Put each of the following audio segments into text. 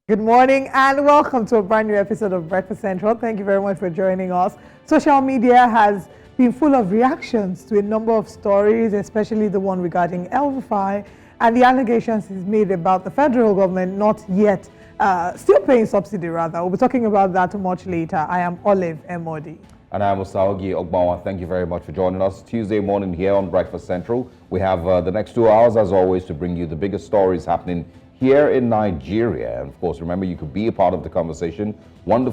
Good morning and welcome to a brand new episode of Breakfast Central. Thank you very much for joining us. Social media has been full of reactions to a number of stories, especially the one regarding El-Rufai and the allegations he's made about the federal government not yet still paying subsidy rather. We'll be talking about that much later. I am Emodi. And I'm Osarogie, Ogbonmwan. Thank you very much for joining us Tuesday morning here on Breakfast Central. We have the next 2 hours, as always, to bring you the biggest stories happening here in Nigeria. And of course, remember, you could be a part of the conversation once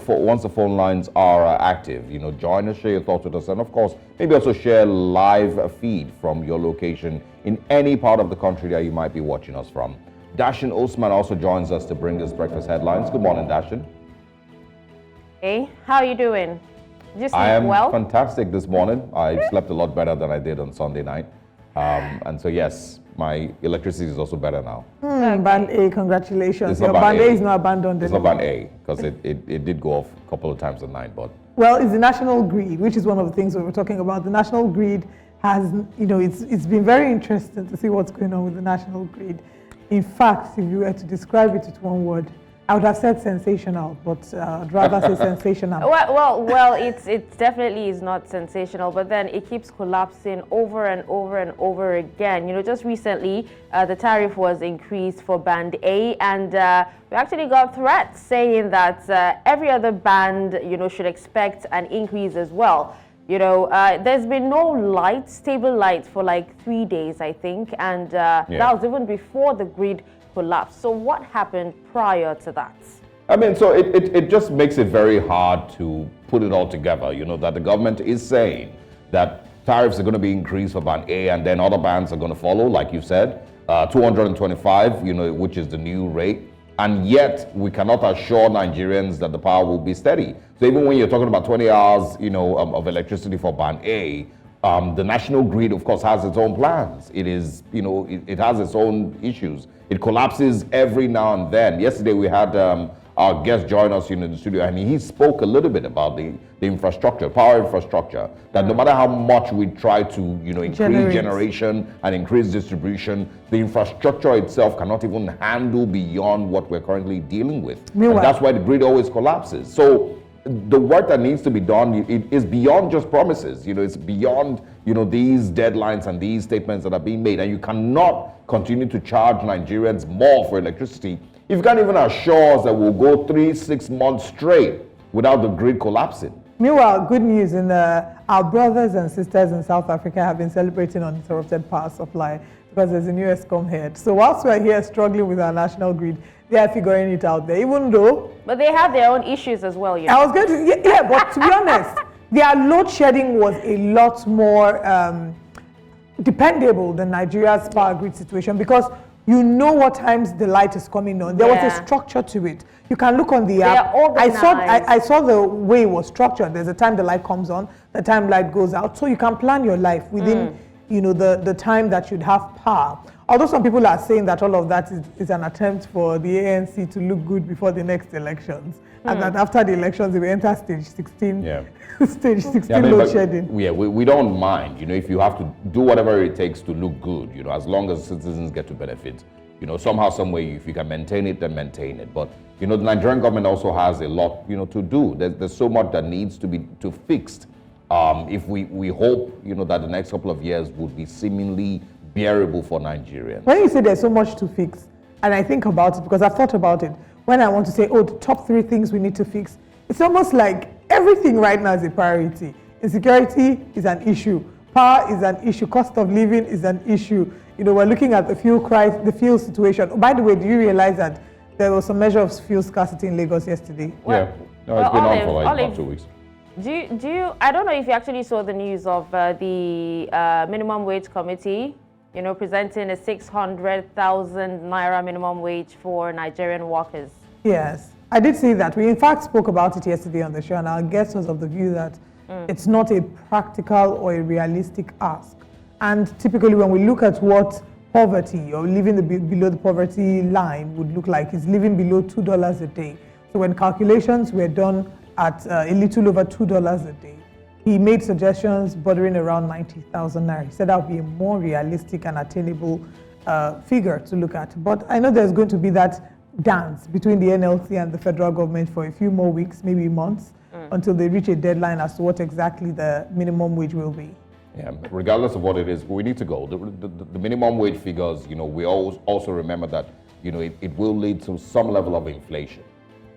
the phone lines are active. You know, join us, share your thoughts with us, and of course, maybe also share live feed from your location in any part of the country that you might be watching us from. Dashin Osman also joins us to bring us breakfast headlines. Good morning, Dashin. Hey, how are you doing? Did you sleep I am well? fantastic this morning. I slept a lot better than I did on Sunday night. And so, yes, my electricity is also better now. Band A, congratulations. It's Your not band band A A. is not abandoned It's not anymore. band A, because it did go off a couple of times at night, but... Well, it's the national grid, which is one of the things we were talking about. The national grid has, you know, it's been very interesting to see what's going on with the national grid. In fact, if you were to describe it with one word, I would have said sensational, but I'd rather say sensational. Well, it definitely is not sensational, but then it keeps collapsing over and over and over again. You know, just recently, the tariff was increased for Band A, and we actually got threats saying that every other band, you know, should expect an increase as well. You know, there's been no stable light for like 3 days, I think, and that was even before the grid collapsed. So what happened prior to that? I mean, so it just makes it very hard to put it all together, you know, that the government is saying that tariffs are going to be increased for Band A and then other bands are going to follow, like you said, 225, you know, which is the new rate. And yet we cannot assure Nigerians that the power will be steady. So even when you're talking about 20 hours, you know, of electricity for Band A, the national grid, of course, has its own plans. It is, you know, it has its own issues. It collapses every now and then. Yesterday we had our guest join us in the studio, and he spoke a little bit about the infrastructure, power infrastructure, that no matter how much we try to, you know, increase generation and increase distribution, the infrastructure itself cannot even handle beyond what we're currently dealing with. And that's why the grid always collapses. So the work that needs to be done, it is beyond just promises. You know, it's beyond, you know, these deadlines and these statements that are being made. And you cannot continue to charge Nigerians more for electricity if you can't even assure us that we'll go 3-6 months straight without the grid collapsing. Meanwhile, good news in our brothers and sisters in South Africa have been celebrating uninterrupted power supply because there's a new ESCOM head. So whilst we're here struggling with our national grid, they are figuring it out there, even though... But they have their own issues as well, you know. I was going to... Yeah, but to be honest, their load shedding was a lot more dependable than Nigeria's power grid situation, because you know what times the light is coming on. There was a structure to it. You can look on the app. I saw the way it was structured. There's a time the light comes on, the time light goes out. So you can plan your life within you know, the time that you'd have power. Although some people are saying that all of that is an attempt for the ANC to look good before the next elections. And that after the elections, they will enter stage 16, stage 16 load shedding. Yeah, we don't mind, you know, if you have to do whatever it takes to look good, you know, as long as citizens get to benefit. You know, somehow, some way, if you can maintain it, then maintain it. But, you know, the Nigerian government also has a lot, you know, to do. There's so much that needs to be fixed. If we hope, you know, that the next couple of years would be seemingly bearable for Nigerians. When you say there's so much to fix, and I think about it, because I've thought about it, when I want to say, oh, the top 3 things we need to fix, it's almost like everything right now is a priority. Insecurity is an issue. Power is an issue. Cost of living is an issue. You know, we're looking at the fuel situation. Oh, by the way, do you realize that there was a measure of fuel scarcity in Lagos yesterday? No, it's been on for like about 2 weeks. Do you, I don't know if you actually saw the news of the minimum wage committee, you know, presenting a 600,000 naira minimum wage for Nigerian workers. Yes, I did see that. We in fact spoke about it yesterday on the show, and our guest was of the view that it's not a practical or a realistic ask. And typically when we look at what poverty or living below the poverty line would look like, is living below $2 a day. So when calculations were done at a little over $2 a day, he made suggestions bordering around 90,000 naira. He said that would be a more realistic and attainable figure to look at. But I know there's going to be that dance between the NLC and the federal government for a few more weeks, maybe months, until they reach a deadline as to what exactly the minimum wage will be. Yeah, regardless of what it is, we need to go. The minimum wage figures, we always also remember that, it will lead to some level of inflation.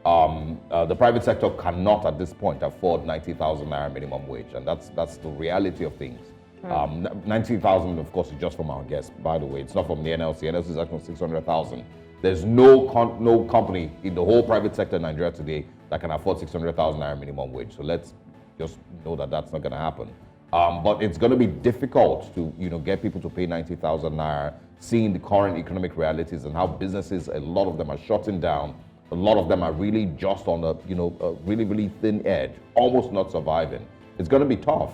The private sector cannot at this point afford 90,000 naira minimum wage, and that's the reality of things. 90,000, of course, is just from our guests, by the way. It's not from the NLC. NLC is actually 600,000. There's no company in the whole private sector in Nigeria today that can afford 600,000 naira minimum wage. So let's just know that that's not going to happen. But it's going to be difficult to, get people to pay 90,000 naira, seeing the current economic realities and how businesses, a lot of them are shutting down. A lot of them are really just on a, really, really thin edge, almost not surviving. It's going to be tough.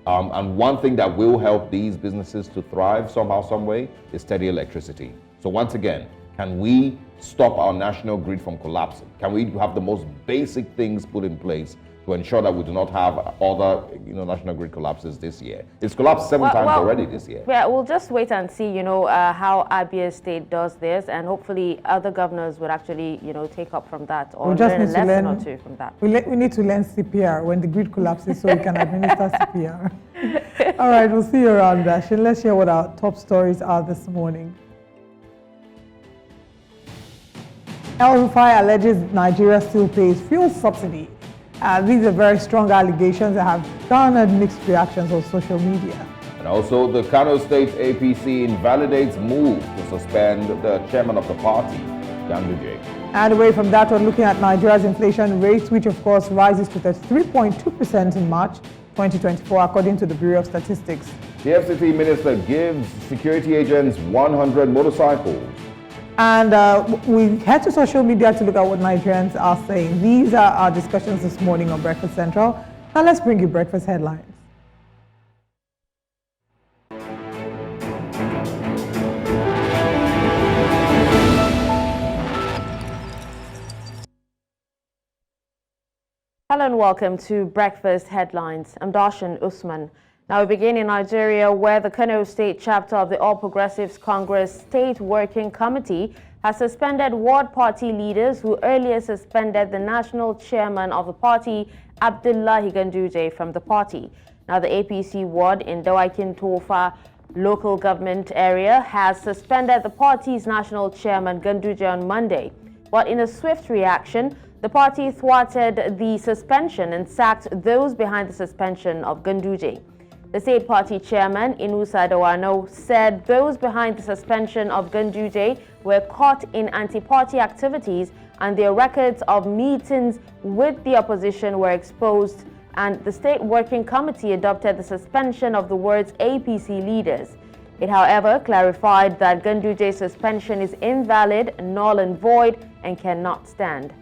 And one thing that will help these businesses to thrive somehow, some way, is steady electricity. So once again, can we stop our national grid from collapsing? Can we have the most basic things put in place to ensure that we do not have other, national grid collapses this year? It's collapsed seven times already this year. Yeah, we'll just wait and see, how Abia State does this, and hopefully other governors would actually, take up from that, or learn a lesson or two from that. We need to learn CPR when the grid collapses so we can administer CPR. All right, we'll see you around, Dashin. Let's hear what our top stories are this morning. El-Rufai alleges Nigeria still pays fuel subsidy. These are very strong allegations that have garnered mixed reactions on social media. And also, the Kano State APC invalidates move to suspend the chairman of the party, Ganduje. And away from that, we're looking at Nigeria's inflation rate, which of course rises to 33.2% in March 2024, according to the Bureau of Statistics. The FCT minister gives security agents 100 motorcycles. And we head to social media to look at what Nigerians are saying. These are our discussions this morning on Breakfast Central. Now let's bring you breakfast headlines. Hello and welcome to Breakfast Headlines. I'm Darshan Usman. Now we begin in Nigeria, where the Kano State chapter of the All Progressives Congress State Working Committee has suspended ward party leaders who earlier suspended the national chairman of the party, Abdullahi Ganduje, from the party. Now the APC ward in Dawakin Tofa local government area has suspended the party's national chairman, Ganduje, on Monday. But in a swift reaction, the party thwarted the suspension and sacked those behind the suspension of Ganduje. The state party chairman, Inusa Dawano, said those behind the suspension of Ganduje were caught in anti-party activities and their records of meetings with the opposition were exposed, and the state working committee adopted the suspension of the ward's APC leaders. It, however, clarified that Ganduje's suspension is invalid, null and void, and cannot stand.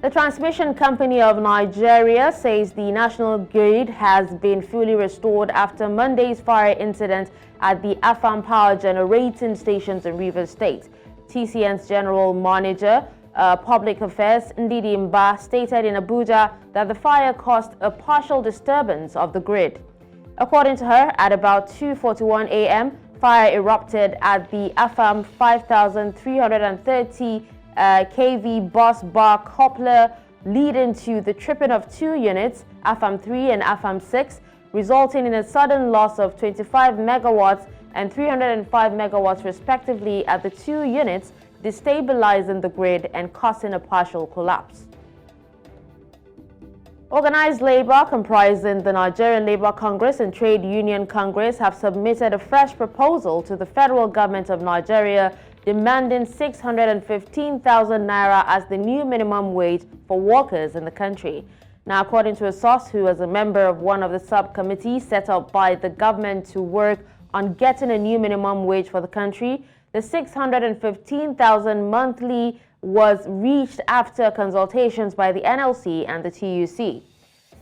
The Transmission Company of Nigeria says the national grid has been fully restored after Monday's fire incident at the Afam power generating stations in Rivers State. TCN's General Manager, Public Affairs, Ndidi Mba, stated in Abuja that the fire caused a partial disturbance of the grid. According to her, at about 2:41 a.m., fire erupted at the Afam 5330 kV bus bar coupler, leading to the tripping of two units, AFAM 3 and AFAM 6, resulting in a sudden loss of 25 megawatts and 305 megawatts respectively at the two units, destabilizing the grid and causing a partial collapse. Organized labor, comprising the Nigerian Labour Congress and Trade Union Congress, have submitted a fresh proposal to the federal government of Nigeria demanding 615,000 naira as the new minimum wage for workers in the country. Now, according to a source who is a member of one of the subcommittees set up by the government to work on getting a new minimum wage for the country, the 615,000 monthly was reached after consultations by the NLC and the TUC.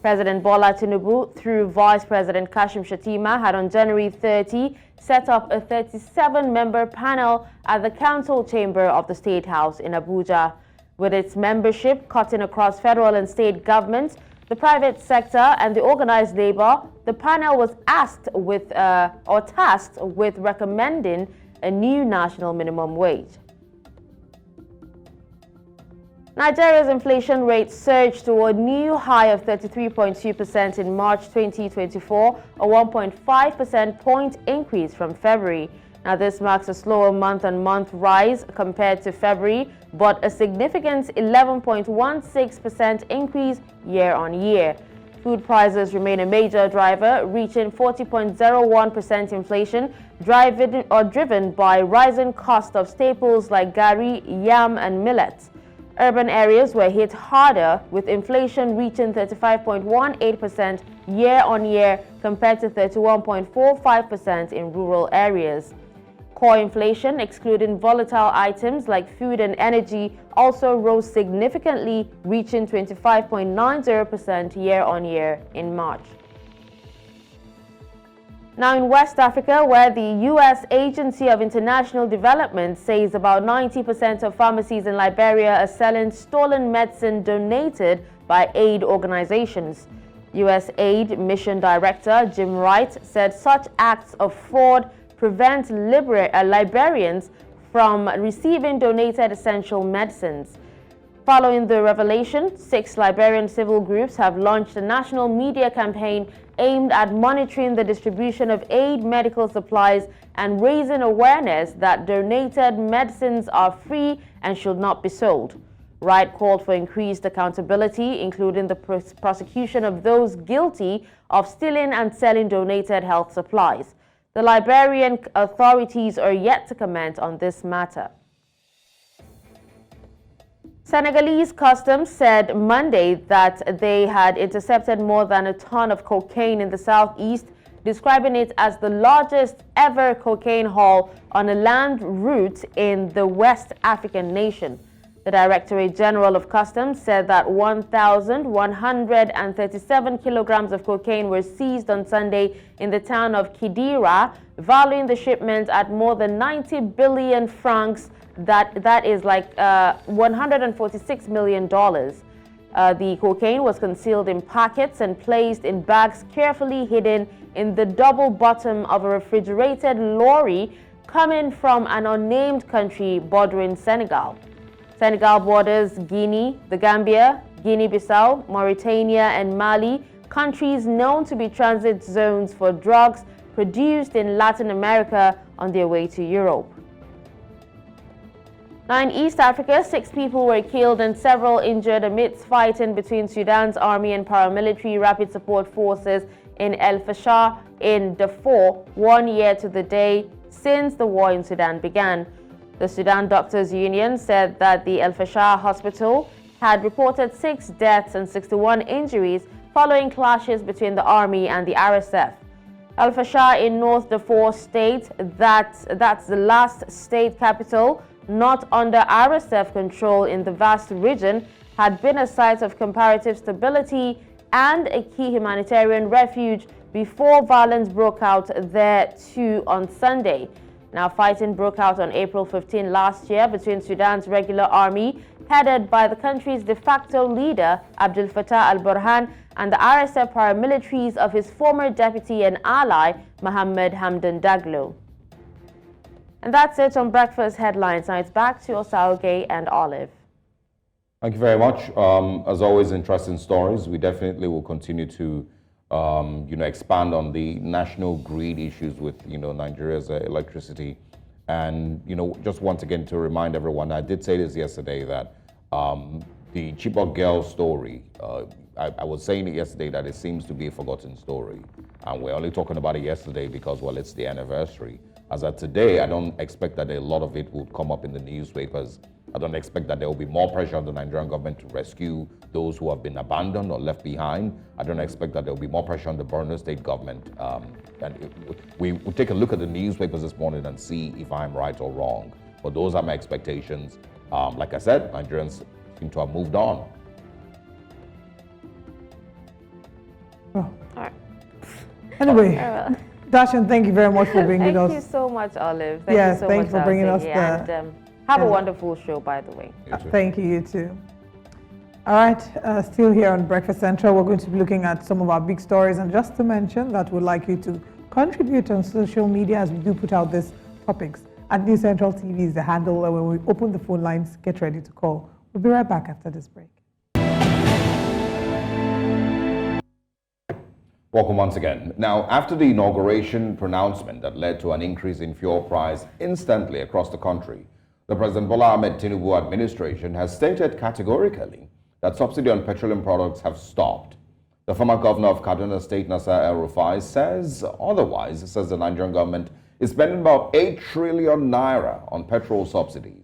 President Bola Tinubu, through Vice President Kashim Shettima, had on January 30 set up a 37-member panel at the Council Chamber of the State House in Abuja. With its membership cutting across federal and state governments, the private sector and the organized labor, the panel was tasked with recommending a new national minimum wage. Nigeria's inflation rate surged to a new high of 33.2% in March 2024, a 1.5% point increase from February. Now, this marks a slower month-on-month rise compared to February, but a significant 11.16% increase year-on-year. Food prices remain a major driver, reaching 40.01% inflation, driven by rising cost of staples like gari, yam, and millet. Urban areas were hit harder, with inflation reaching 35.18% year-on-year compared to 31.45% in rural areas. Core inflation, excluding volatile items like food and energy, also rose significantly, reaching 25.90% year-on-year in March. Now, in West Africa, where the U.S. Agency of International Development says about 90% of pharmacies in Liberia are selling stolen medicine donated by aid organizations. U.S. Aid Mission Director Jim Wright said such acts of fraud prevent Liberians from receiving donated essential medicines. Following the revelation, 6 Liberian civil groups have launched a national media campaign aimed at monitoring the distribution of aid medical supplies and raising awareness that donated medicines are free and should not be sold. Wright called for increased accountability, including the prosecution of those guilty of stealing and selling donated health supplies. The Liberian authorities are yet to comment on this matter. Senegalese customs said Monday that they had intercepted more than a ton of cocaine in the southeast, describing it as the largest ever cocaine haul on a land route in the West African nation. The Directorate General of Customs said that 1,137 kilograms of cocaine were seized on Sunday in the town of Kirawa, valuing the shipment at more than 90 billion francs. That is like $146 million. The cocaine was concealed in packets and placed in bags carefully hidden in the double bottom of a refrigerated lorry coming from an unnamed country bordering Senegal. Senegal borders Guinea, the Gambia, Guinea-Bissau, Mauritania, and Mali, countries known to be transit zones for drugs produced in Latin America on their way to Europe. Now, in East Africa, 6 people were killed and several injured amidst fighting between Sudan's army and paramilitary rapid support forces in El Fasher in Darfur, 1 year to the day since the war in Sudan began. The Sudan Doctors Union said that the El Fasher hospital had reported 6 deaths and 61 injuries following clashes between the army and the RSF. El Fasher in North Darfur State, that's the last state capital not under RSF control in the vast region, had been a site of comparative stability and a key humanitarian refuge before violence broke out there too on Sunday. Now, fighting broke out on April 15 last year between Sudan's regular army, headed by the country's de facto leader, Abdel Fattah al-Burhan, and the RSF paramilitaries of his former deputy and ally, Mohammed Hamdan Daglo. And that's it on Breakfast Headlines. Now it's back to Osarogie and Olive. Thank you very much. As always, interesting stories. We definitely will continue to expand on the national grid issues with, Nigeria's electricity. And, just once again to remind everyone, I did say this yesterday that the Chibok girl story, I was saying it yesterday that it seems to be a forgotten story. And we're only talking about it yesterday because, well, it's the anniversary. As of today, I don't expect that a lot of it would come up in the newspapers. I don't expect that there will be more pressure on the Nigerian government to rescue those who have been abandoned or left behind. I don't expect that there will be more pressure on the Borno State government. We'll take a look at the newspapers this morning and see if I'm right or wrong. But those are my expectations. Like I said, Nigerians seem to have moved on. Oh. All right. Anyway. Dashan, thank you very much for being with us. Thank you so much, Olive. Thank you so much for bringing us there. And have a wonderful show, by the way. Thank you, you too. All right, still here on Breakfast Central, we're going to be looking at some of our big stories. And just to mention that we'd like you to contribute on social media as we do put out these topics. At News Central TV is the handle, and when we open the phone lines, get ready to call. We'll be right back after this break. Welcome once again. Now, after the inauguration pronouncement that led to an increase in fuel price instantly across the country, the President Bola Ahmed Tinubu administration has stated categorically that subsidy on petroleum products have stopped. The former governor of Kaduna State, Nasir El-Rufai, says otherwise. He says the Nigerian government is spending about 8 trillion naira on petrol subsidies.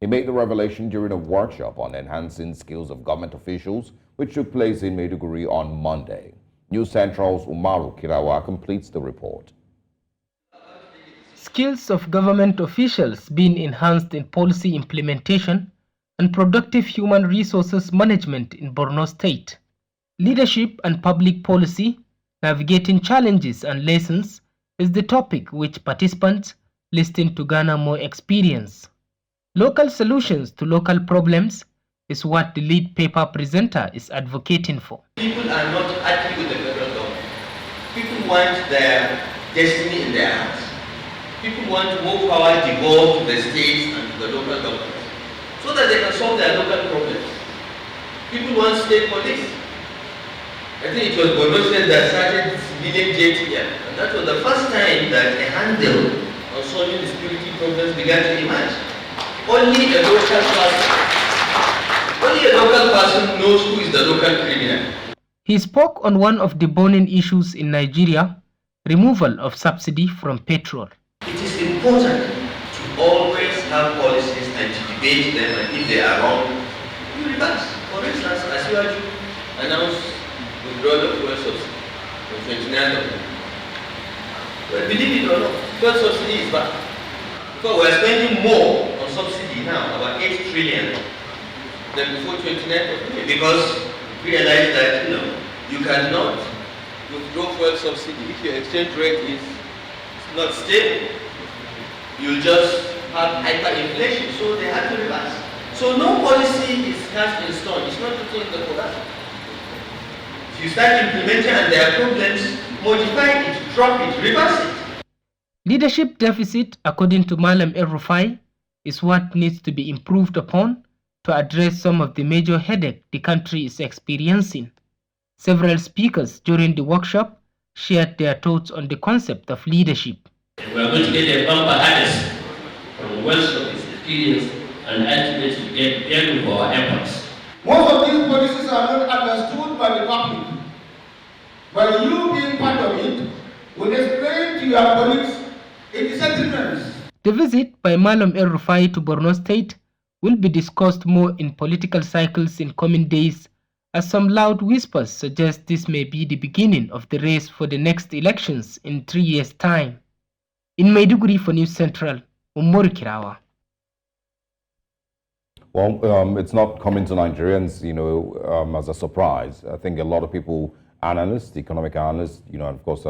He made the revelation during a workshop on enhancing skills of government officials, which took place in Maiduguri on Monday. News Central's Umaru Kirawa completes the report. Skills of government officials being enhanced in policy implementation and productive human resources management in Borno State. Leadership and public policy, navigating challenges and lessons is the topic which participants listening to garner more experience. Local solutions to local problems is what the lead paper presenter is advocating for. People are not happy with the federal government. People want their destiny in their hands. People want more power devolved to the states and to the local governments so that they can solve their local problems. People want state police. I think it was Borno State that started civilian jet here, and that was the first time that a handle on solving the security problems began to emerge. Only a local person knows who is the local criminal. He spoke on one of the burning issues in Nigeria, removal of subsidy from petrol. It is important to always have policies and to debate them, and if they are wrong, you reverse. For instance, as you announced withdrawal of fuel subsidy on 29th of May. Well, believe it or not, fuel subsidy is back. Because we are spending more on subsidy now, about 8 trillion, than before 29th of May, because we realize that you cannot withdraw fuel subsidy if your exchange rate is not stable. You'll just have hyperinflation, so they have to reverse. So no policy is cast in stone. It's not written in the Quran. If you start implementing and there are problems, modify it, drop it, reverse it. Leadership deficit, according to Nasir El-Rufai, is what needs to be improved upon to address some of the major headache the country is experiencing. Several speakers during the workshop shared their thoughts on the concept of leadership. We are going to get a bumper harness from wealth of his experience and ultimately get value for our efforts. Most of these policies are not understood by the public, but you being part of it will explain to your colleagues in the settlements. The visit by Nasir El-Rufai to Borno State will be discussed more in political cycles in coming days, as some loud whispers suggest this may be the beginning of the race for the next elections in 3 years' time. In Maiduguri for News Central, Umaru Kirawa. Well, it's not coming to Nigerians, as a surprise. I think a lot of people, analysts, economic analysts, and of course,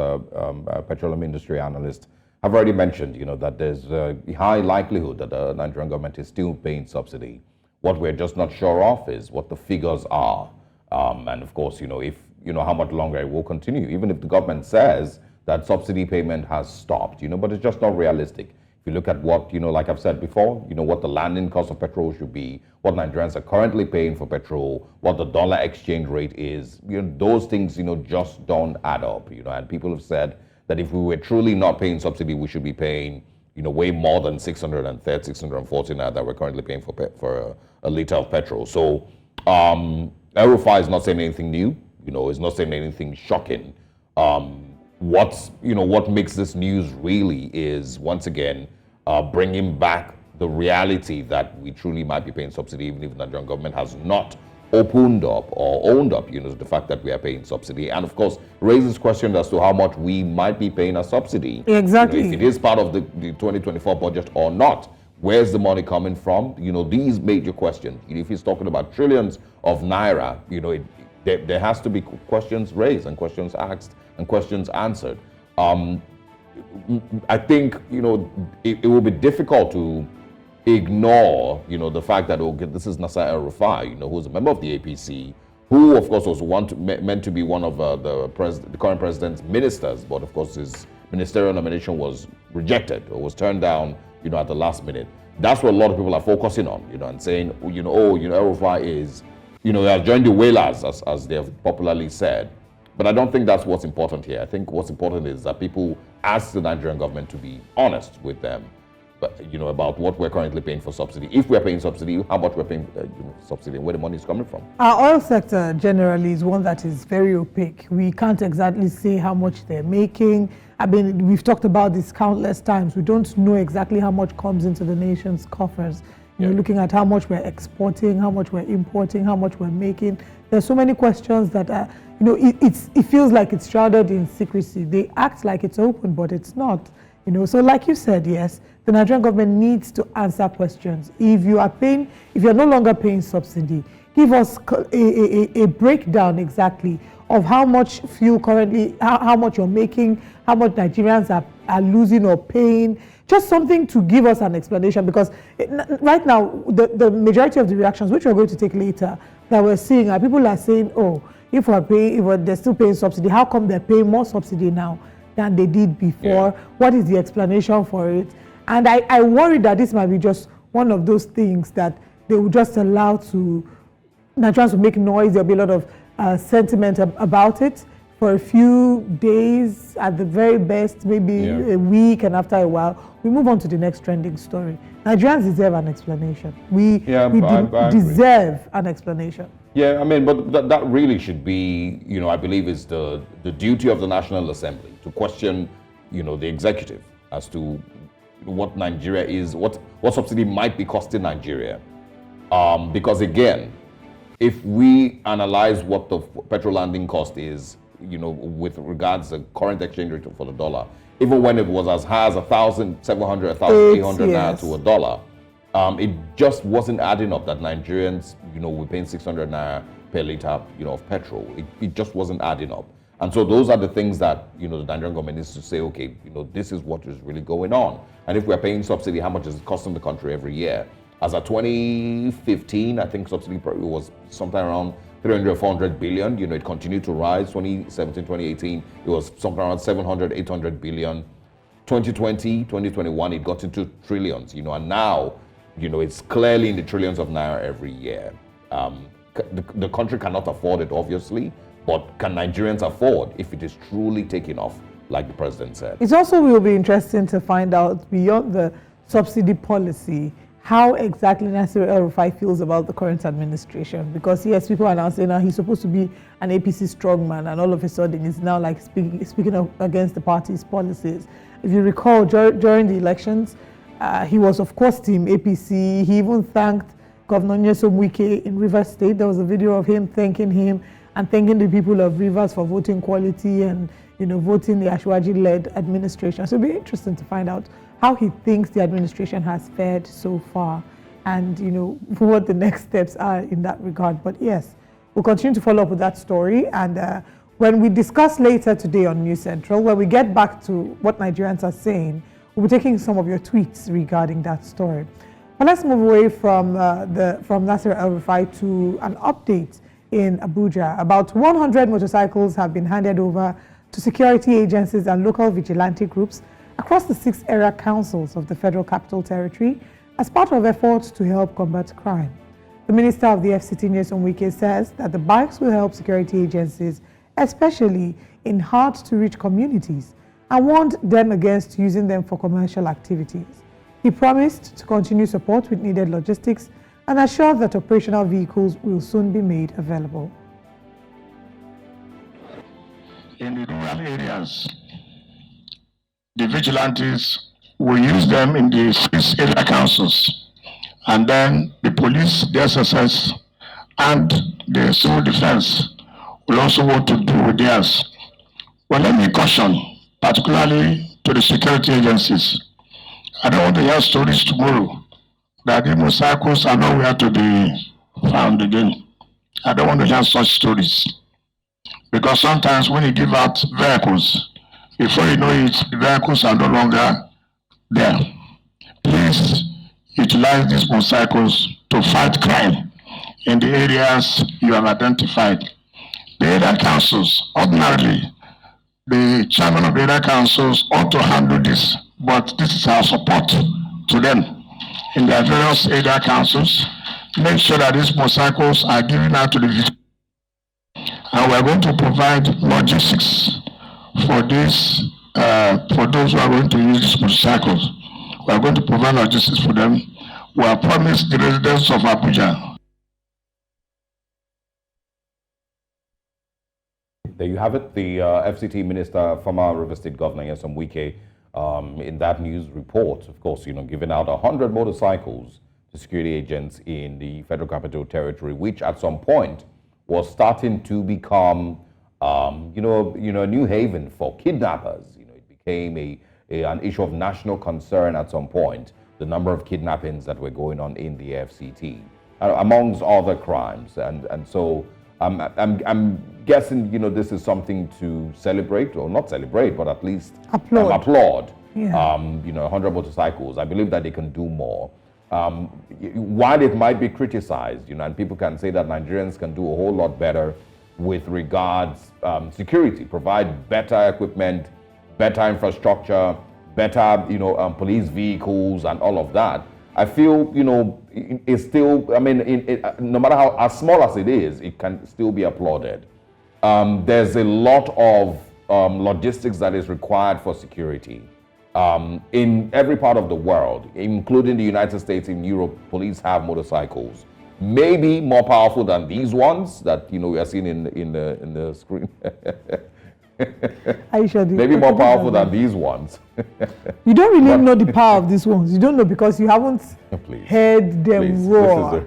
petroleum industry analysts, have already mentioned, that there's a high likelihood that the Nigerian government is still paying subsidy. What we're just not sure of is what the figures are. And of course, if, how much longer it will continue, even if the government says that subsidy payment has stopped, but it's just not realistic. If you look at what, like I've said before, what the landing cost of petrol should be, what Nigerians are currently paying for petrol, what the dollar exchange rate is, those things, just don't add up, and people have said that if we were truly not paying subsidy, we should be paying, way more than 630, 640 naira that we're currently paying for a liter of petrol. So, El-Rufai is not saying anything new, is not saying anything shocking. What makes this news really is, once again, bringing back the reality that we truly might be paying subsidy, even if the Nigerian government has not opened up or owned up, the fact that we are paying subsidy. And of course, raises questions as to how much we might be paying a subsidy. Exactly. If it is part of the 2024 budget or not. Where's the money coming from? These major questions. If he's talking about trillions of naira, there has to be questions raised and questions asked and questions answered. I think, it will be difficult to ignore, the fact that, this is Nasir El-Rufai, who's a member of the APC, who, of course, was meant to be one of the current president's ministers, but, of course, his ministerial nomination was rejected or was turned down, at the last minute. That's what a lot of people are focusing on, and saying, El-Rufai is, he has joined the whalers, as they have popularly said. But I don't think that's what's important here. I think what's important is that people ask the Nigerian government to be honest with them, about what we're currently paying for subsidy. If we're paying subsidy, how much we're paying subsidy, and where the money is coming from. Our oil sector generally is one that is very opaque. We can't exactly say how much they're making. I mean, we've talked about this countless times. We don't know exactly how much comes into the nation's coffers. You're looking at how much we're exporting, how much we're importing, how much we're making. There's so many questions that are, it feels like it's shrouded in secrecy. They act like it's open, but it's not. So like you said, yes, the Nigerian government needs to answer questions. If you're no longer paying subsidy, give us a breakdown exactly of how much fuel currently, how much you're making, how much Nigerians are losing or paying. Just something to give us an explanation, because right now, the majority of the reactions, which we're going to take later, that we're seeing are people are saying, oh, if they're still paying subsidy, how come they're paying more subsidy now than they did before? What is the explanation for it? And I worry that this might be just one of those things that they will just allow to Nigerians to make noise. There'll be a lot of sentiment about it for a few days at the very best, maybe a week, and after a while, we move on to the next trending story. Nigerians deserve an explanation. We deserve an explanation. Yeah, I mean, but that really should be, I believe is the duty of the National Assembly to question, the executive as to what Nigeria is, what subsidy might be costing Nigeria. Because again, if we analyze what the petrol landing cost is, with regards to current exchange rate for the dollar, even when it was as high as 1,700, 1,800 naira to a dollar, it just wasn't adding up that Nigerians, we're paying 600 naira per liter, of petrol. It just wasn't adding up. And so those are the things that, the Nigerian government needs to say, okay, this is what is really going on. And if we're paying subsidy, how much is it costing the country every year? As of 2015, I think subsidy was sometime around 300, 400 billion. It continued to rise. 2017, 2018, it was something around 700, 800 billion. 2020, 2021, it got into trillions, and now, it's clearly in the trillions of naira every year. The country cannot afford it, obviously, but can Nigerians afford if it is truly taking off, like the president said? It also will be interesting to find out, beyond the subsidy policy, how exactly Nasir El-Rufai feels about the current administration. Because yes, people are now saying he's supposed to be an APC strongman, and all of a sudden he's now like speaking up against the party's policies. If you recall, during the elections, he was of course team APC. He even thanked Governor Nyesom Wike in Rivers State. There was a video of him thanking him and thanking the people of Rivers for voting quality and voting the Osarogie-led administration. So it'll be interesting to find out how he thinks the administration has fared so far, and what the next steps are in that regard. But yes, we'll continue to follow up with that story, and when we discuss later today on News Central, when we get back to what Nigerians are saying, we'll be taking some of your tweets regarding that story. But let's move away from Nasir El-Rufai to an update in Abuja. About 100 motorcycles have been handed over to security agencies and local vigilante groups across the 6 area councils of the Federal Capital Territory as part of efforts to help combat crime. The Minister of the FCT, Nyesom Wike, says that the bikes will help security agencies, especially in hard-to-reach communities, and warned them against using them for commercial activities. He promised to continue support with needed logistics and assured that operational vehicles will soon be made available. In the rural areas, the vigilantes will use them in the 6 area councils, and then the police, the SSS, and the civil defense will also want to do with theirs. Well, let me caution, particularly to the security agencies. I don't want to hear stories tomorrow that the motorcycles are nowhere to be found again. I don't want to hear such stories. Because sometimes when you give out vehicles, before you know it, the vehicles are no longer there. Please utilize these motorcycles to fight crime in the areas you have identified. The area councils, ordinarily, the chairman of the area councils ought to handle this, but this is our support to them in their various area councils, make sure that these motorcycles are given out to the vigilantes. And we're going to provide logistics for this, for those who are going to use these motorcycles. We are going to provide logistics for them. We have promised the residents of Abuja. There you have it. The FCT Minister, former River State Governor Nyesom Wike, in that news report, of course, giving out 100 motorcycles to security agents in the Federal Capital Territory, which at some point was starting to become, a new haven for kidnappers. It became an issue of national concern at some point, the number of kidnappings that were going on in the FCT, amongst other crimes. And so I'm guessing, this is something to celebrate, or not celebrate, but at least applaud. Yeah. 100 motorcycles. I believe that they can do more. While it might be criticized, and people can say that Nigerians can do a whole lot better with regards security, provide better equipment, better infrastructure, better, police vehicles and all of that. I feel, it's still, no matter how as small as it is, it can still be applauded. There's a lot of logistics that is required for security. In every part of the world, including the United States, in Europe, police have motorcycles. Maybe more powerful than these ones that we are seeing in the screen. Are you sure? Maybe more powerful than these ones. You don't really know the power of these ones. You don't know because you haven't heard them roar.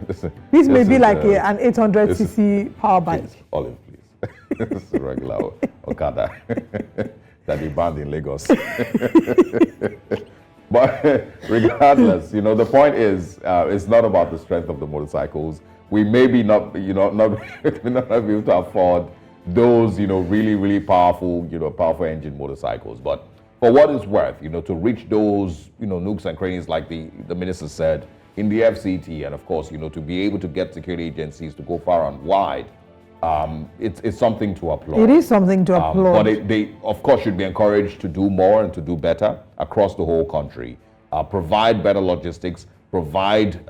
This may be like an 800cc power bike. Olive, please. This is a regular Okada that they banned in Lagos. But regardless, the point is, it's not about the strength of the motorcycles. We may be not be able to afford those, really, really powerful, powerful engine motorcycles. But for what it's worth, to reach those, nooks and crannies, like the minister said, in the FCT, and of course, to be able to get security agencies to go far and wide, it's something to applaud. It is something to applaud. But they, of course, should be encouraged to do more and to do better across the whole country. Provide better logistics, provide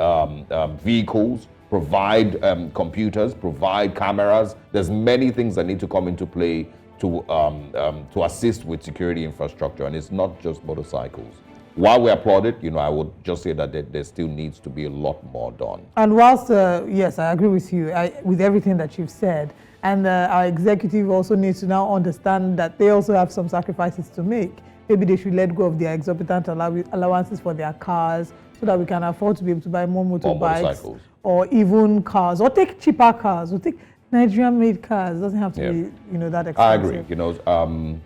vehicles, provide computers, provide cameras. There's many things that need to come into play to assist with security infrastructure, and it's not just motorcycles. While we applaud it, I would just say that there still needs to be a lot more done. And whilst, yes, I agree with you, with everything that you've said, and our executive also needs to now understand that they also have some sacrifices to make. Maybe they should let go of their exorbitant allowances for their cars so that we can afford to be able to buy more motorbikes, or even cars, or take cheaper cars, or take Nigerian-made cars. It doesn't have to be, that expensive. I agree, and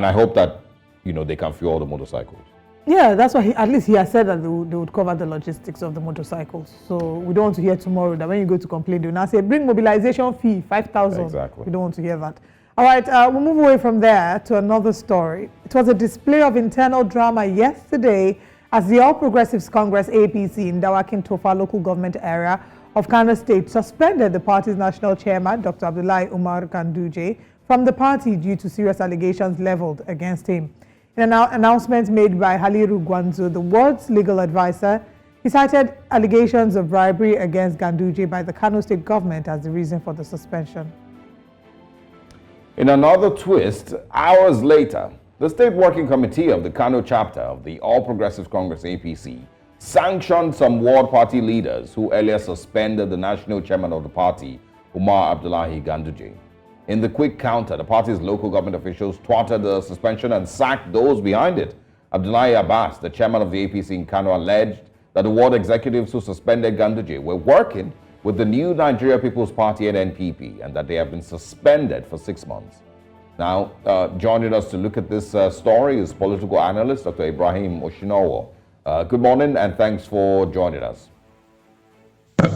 I hope that, they can fuel the motorcycles. Yeah, that's why at least he has said that they would cover the logistics of the motorcycles. So we don't want to hear tomorrow that when you go to complain, they will now say, bring mobilization fee, 5,000. Exactly. We don't want to hear that. All right, we'll move away from there to another story. It was a display of internal drama yesterday as the All Progressives Congress APC in Dawakin Tofa local government area of Kaduna State suspended the party's national chairman, Dr. Abdullahi Umar Ganduje, from the party due to serious allegations leveled against him. In an announcement made by Haliru Gwanzo, the ward's legal advisor, he cited allegations of bribery against Ganduje by the Kano State government as the reason for the suspension. In another twist, hours later, the State Working Committee of the Kano chapter of the All Progressives Congress APC sanctioned some ward party leaders who earlier suspended the national chairman of the party, Umar Abdullahi Ganduje. In the quick counter, the party's local government officials thwarted the suspension and sacked those behind it. Abdullahi Abbas, the chairman of the APC in Kano, alleged that the ward executives who suspended Ganduje were working with the new Nigeria People's Party and NPP, and that they have been suspended for 6 months. Now, joining us to look at this story is political analyst Dr. Ibrahim Osinowo. Good morning, and thanks for joining us.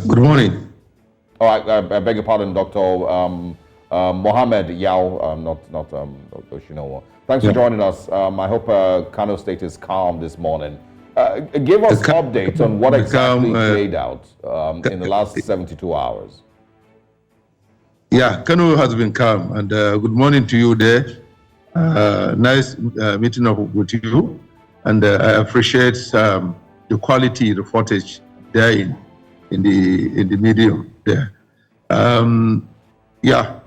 Good morning. All right, I beg your pardon, Dr. Mohammed Yao, not Osinowo. Thanks for joining us. I hope Kano State is calm this morning. Give us updates on what exactly played out in the last 72 hours. Yeah, Kano has been calm, and good morning to you there. Nice meeting up with you, and I appreciate the quality reportage there in the medium there. Yeah,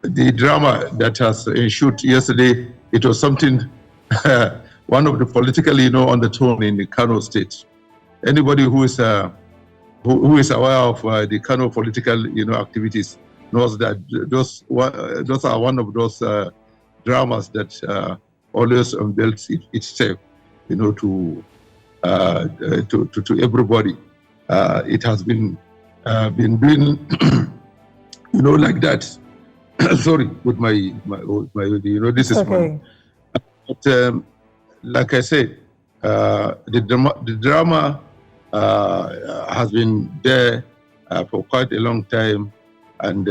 the drama that has ensued yesterday, it was something, one of the political, on the tone in the Kano state. Anybody who is aware of the Kano political, activities knows that those are one of those dramas that always unveils itself, to everybody. It has been doing, like that. Sorry, with my, this is okay. But like I said, the drama has been there for quite a long time, and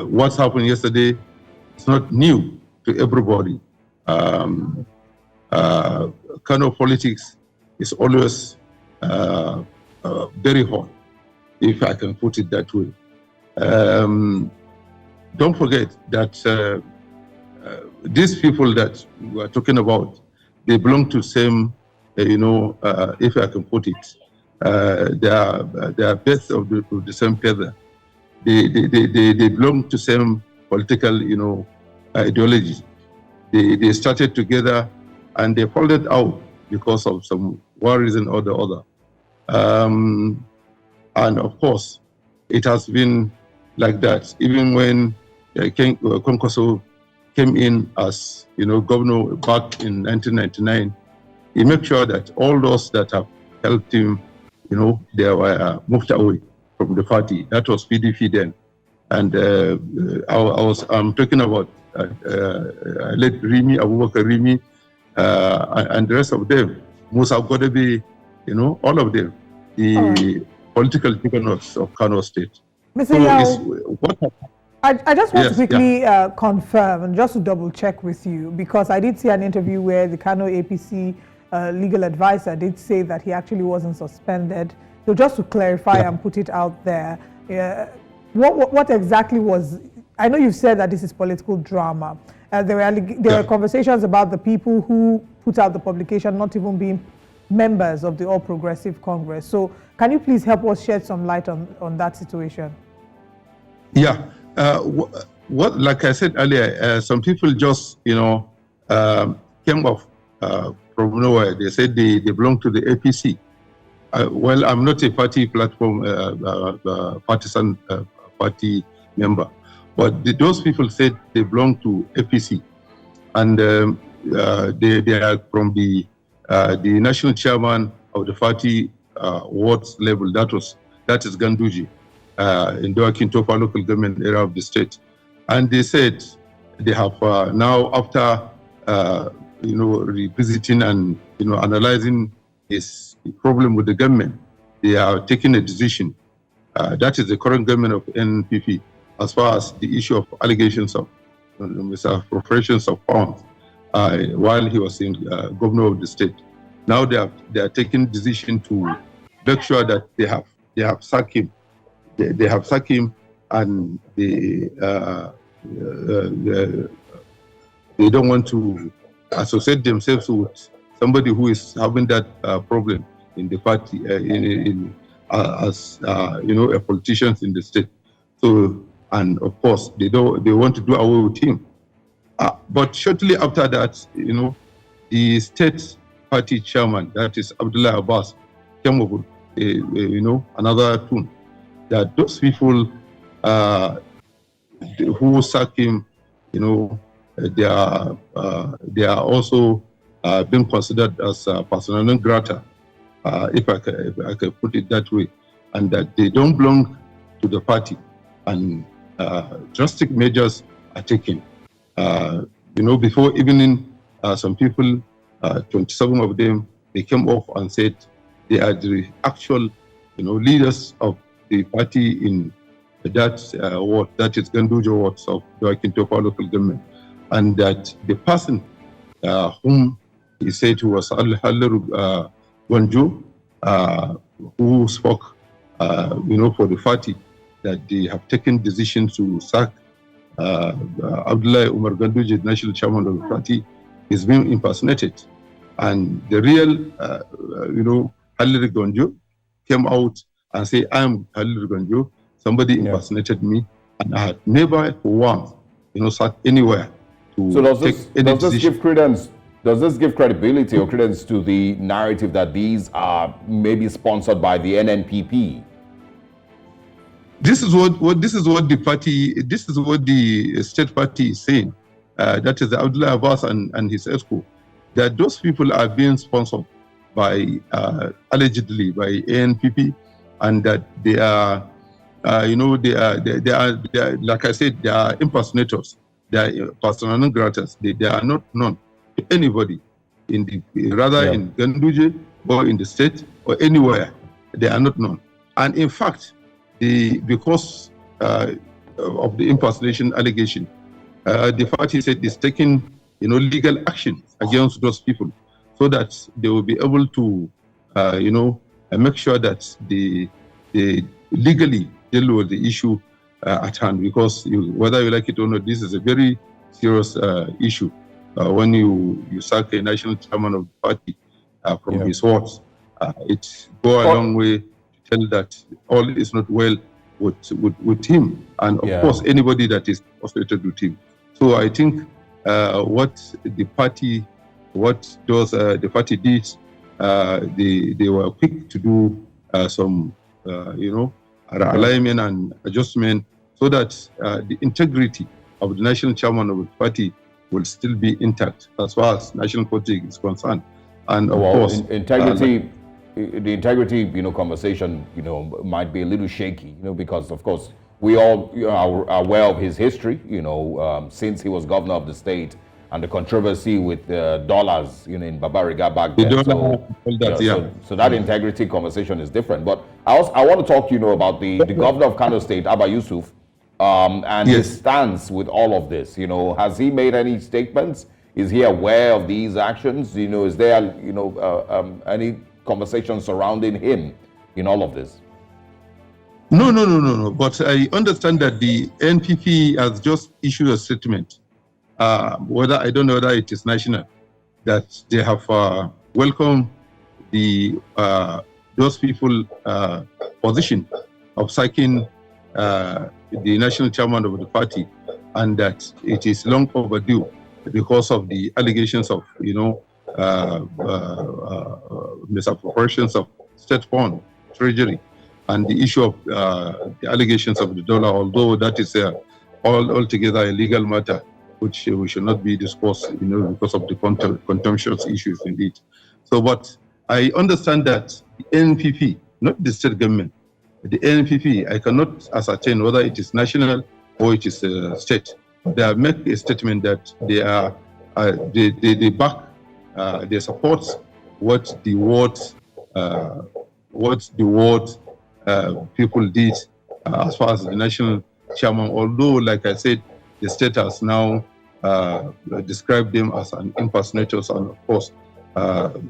what's happened yesterday is not new to everybody. Kind of politics is always very hot, if I can put it that way. Don't forget that these people that we are talking about, they belong to same, if I can put it, they are birds of the same feather. They belong to same political, ideology. They started together and they folded out because of some one reason or the other. And of course, it has been like that. Even when Konkoso came in as governor back in 1999, he made sure that all those that have helped him, they were moved away from the party. That was PDP then. And I'm talking about late Rimi, Abubakar Rimi, and the rest of them, Musa Godebe, all of them, the political juggernaut of Kano State. Mr. I just want to quickly confirm and just to double check with you, because I did see an interview where the Kano APC legal advisor did say that he actually wasn't suspended. So just to clarify and put it out there, what exactly was, I know you've said that this is political drama. There were conversations about the people who put out the publication not even being members of the All Progressive Congress. So can you please help us shed some light on that situation? Yeah. Like I said earlier, some people just, came off from nowhere. They said they belong to the APC. Well, I'm not a party platform, partisan party member, but those people said they belong to APC, and they are from the national chairman of the party wards level. That is Ganduji. In Doan College local government area of the state. And they said they have now, after, revisiting and, analyzing this problem with the government, they are taking a decision. That is the current government of NPP, as far as the issue of allegations of misappropriations of funds while he was in governor of the state. Now they are taking decision to make sure that they have sacked him. They have sacked him, and they don't want to associate themselves with somebody who is having that problem in the party, as a politician in the state. So, and of course, they want to do away with him. But shortly after that, the state party chairman, that is Abdullah Abbas, came up with another tune. That those people who sack him, they are also being considered as persona non grata, if I can put it that way, and that they don't belong to the party, and drastic measures are taken. Before evening, some people, 27 of them, they came off and said they are the actual, leaders of the party in that ward, that is Gandujo wards of Doan College local government, and that the person whom he said was Gonjo, who spoke, for the party, that they have taken decision to sack Abdullah Umar Ganduji, national chairman of the party, is being impersonated. And the real, Halil Gonjo came out and say, I'm Halil Gonjo. Somebody impersonated me, and I had never once, sat anywhere to so take any decision. Does this give credibility or credence to the narrative that these are maybe sponsored by the NNPP? This is what the state party is saying. That is Abdullah Abbas and his ESCO, that those people are being sponsored by allegedly by ANPP, and that they are, they are like I said, they are impersonators, they are persona non gratas. They are not known to anybody in the in Ganduje or in the state or anywhere. They are not known, and in fact, because of the impersonation allegation, the party said it's taking legal action against those people, so that they will be able to make sure that they legally deal with the issue at hand. Because whether you like it or not, this is a very serious issue. When you sack a national chairman of the party from his wards, it goes a long way to tell that all is not well with him, and of course anybody that is associated with him. So I think what the party did, they were quick to do some alignment and adjustment, so that the integrity of the national chairman of the party will still be intact as far as national politics is concerned. And of course, integrity. The integrity, conversation, might be a little shaky, because of course we all are aware of his history, since he was governor of the state, and the controversy with dollars, in Babariga back then. So that integrity conversation is different. But I want to talk, about the governor of Kano State, Abba Yusuf, and his stance with all of this. Has he made any statements? Is he aware of these actions? Is there, any conversation surrounding him in all of this? No. But I understand that the NPP has just issued a statement. I don't know whether it is national, that they have welcomed those people position of sacking the national chairman of the party, and that it is long overdue because of the allegations of misappropriations of state fund, treasury, and the issue of the allegations of the dollar, although that is altogether a legal matter, which we should not be discussed, because of the contemptuous issues indeed. So, but I understand that the NPP, not the state government, the NPP, I cannot ascertain whether it is national or it is state. They have made a statement that they are they back, they support what the ward people did as far as the national chairman. Although, like I said, the state has now described them as an impersonators, and of course,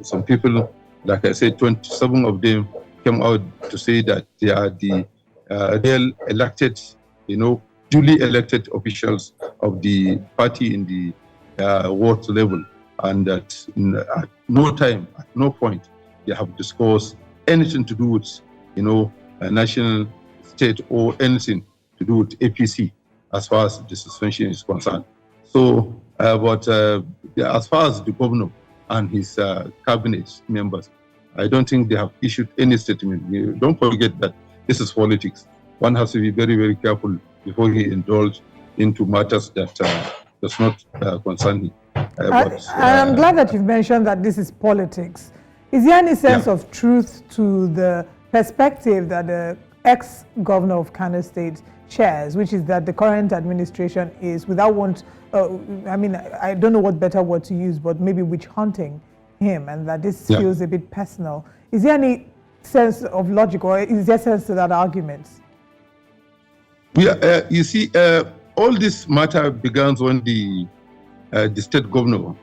some people, like I said, 27 of them came out to say that they are the real elected, duly elected officials of the party in the ward level, and that at no time, at no point, they have discussed anything to do with, a national state or anything to do with APC as far as the suspension is concerned. So, but as far as the governor and his cabinet members, I don't think they have issued any statement. Don't forget that this is politics. One has to be very, very careful before he indulges into matters that does not concern him. I'm glad that you've mentioned that this is politics. Is there any sense of truth to the perspective that the ex-governor of Kano State shares, which is that the current administration is, I don't know what better word to use, but maybe witch hunting him, and that this feels a bit personal? Is there any sense of logic, or is there sense to that argument? You see, all this matter began when the state governor,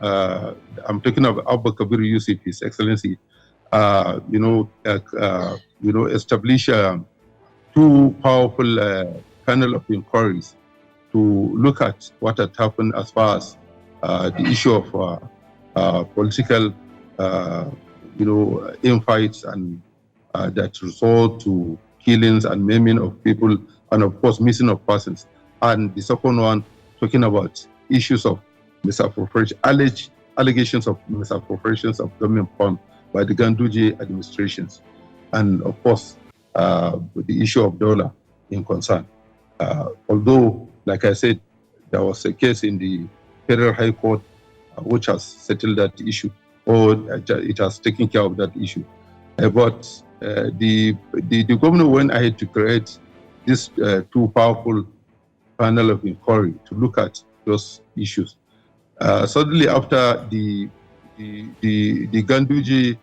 I'm talking of Abba Kabir Yusuf, His Excellency, establish two powerful panel of inquiries to look at what had happened as far as the issue of political infights and that result to killings and maiming of people, and of course missing of persons. And the second one talking about issues of misappropriation, allegations of misappropriations of government funds by the Ganduje administrations, and of course the issue of dollar in concern. Although, like I said, there was a case in the Federal High Court which has settled that issue, or it has taken care of that issue. But the governor went ahead to create this two powerful panel of inquiry to look at those issues. Suddenly, after the Ganduje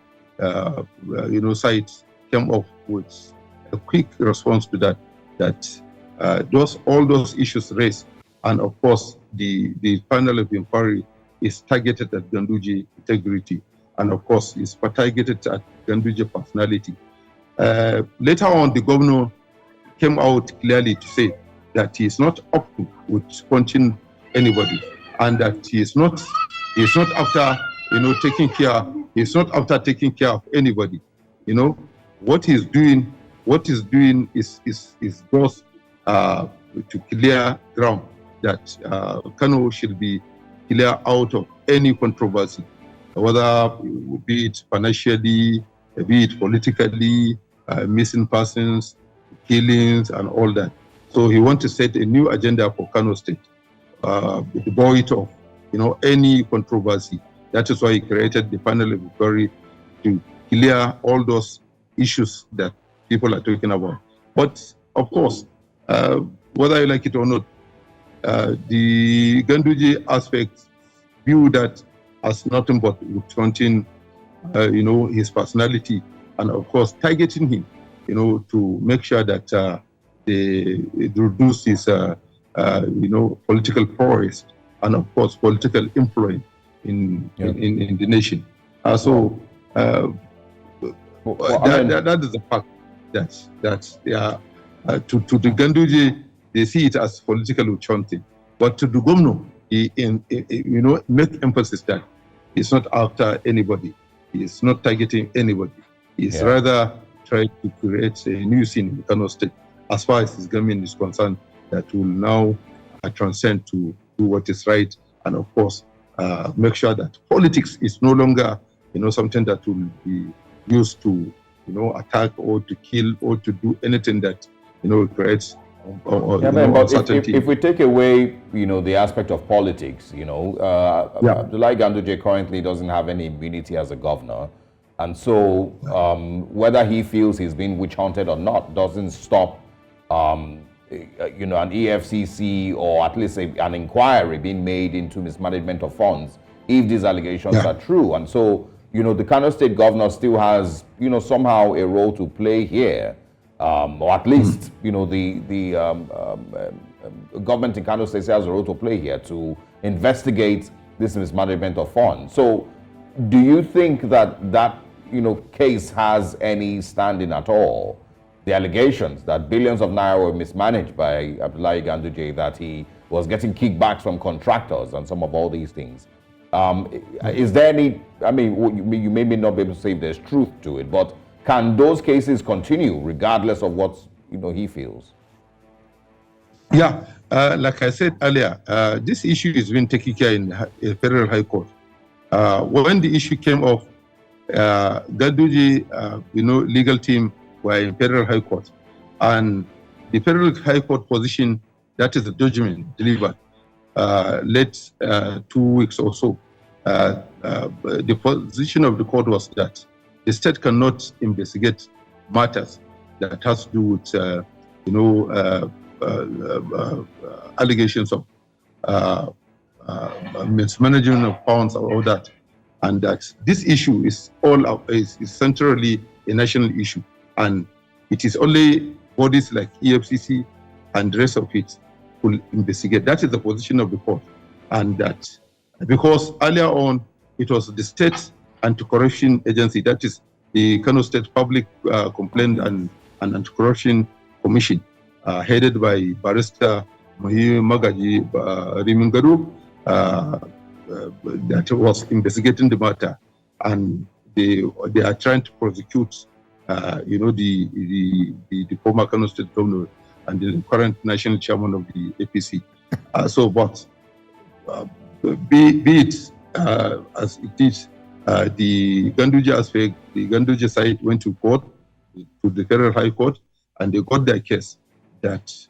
site came up with a quick response to that all those issues raised, and of course the panel of inquiry is targeted at Ganduje integrity, and of course is targeted at Ganduje personality. Later on, the governor came out clearly to say that he is not up to with punching anybody, and that he is not after taking care. He is not after taking care of anybody. What he's doing is just to clear ground that Kano should be clear out of any controversy, whether be it financially, be it politically, missing persons, killings, and all that. So he wants to set a new agenda for Kano State, devoid of any controversy. That is why he created the panel of inquiry to clear all those issues that people are talking about. But of course, whether you like it or not, the Ganduje aspect view that as nothing but taunting, his personality, and of course targeting him, to make sure that they reduce his, political prowess and of course political influence in the nation. That is the fact that to the Ganduje, they see it as political chanting, but to the governor, he make emphasis that he's not after anybody, he is not targeting anybody. He's rather trying to create a new scene in Kano State, as far as his government is concerned, that will now transcend to do what is right, and of course make sure that politics is no longer something that will be used to attack or to kill or to do anything that creates uncertainty. If we take away the aspect of politics, Abdullahi Ganduje currently doesn't have any immunity as a governor, and so whether he feels he's been witch hunted or not doesn't stop an EFCC or at least an inquiry being made into mismanagement of funds if these allegations are true. And so the Kano State governor still has somehow a role to play here, or at least the government in Kano State has a role to play here to investigate this mismanagement of funds. So do you think that case has any standing at all? The allegations that billions of naira were mismanaged by Abdullahi Ganduje, that he was getting kickbacks from contractors and some of all these things. Is there any, you may not be able to say if there's truth to it, but can those cases continue regardless of what he feels? Yeah, like I said earlier, this issue is being taken care in the Federal High Court. When the issue came up, Ganduje, legal team were in Federal High Court, and the Federal High Court position, that is the judgment delivered late 2 weeks or so. The position of the court was that the state cannot investigate matters that has to do with, allegations of mismanagement of funds or all that, and that this issue is centrally a national issue, and it is only bodies like EFCC and the rest of it will investigate. That is the position of the court, and that because earlier on it was the state anti-corruption agency, that is the Kano State Public Complaint and Anti-Corruption Commission, headed by Barrister Magaji Rimingaru, that was investigating the matter. and they are trying to prosecute, the former Kano State governor and the current national chairman of the APC. Be it as it is, the Ganduje aspect, the Ganduje side went to court, to the Federal High Court, and they got their case that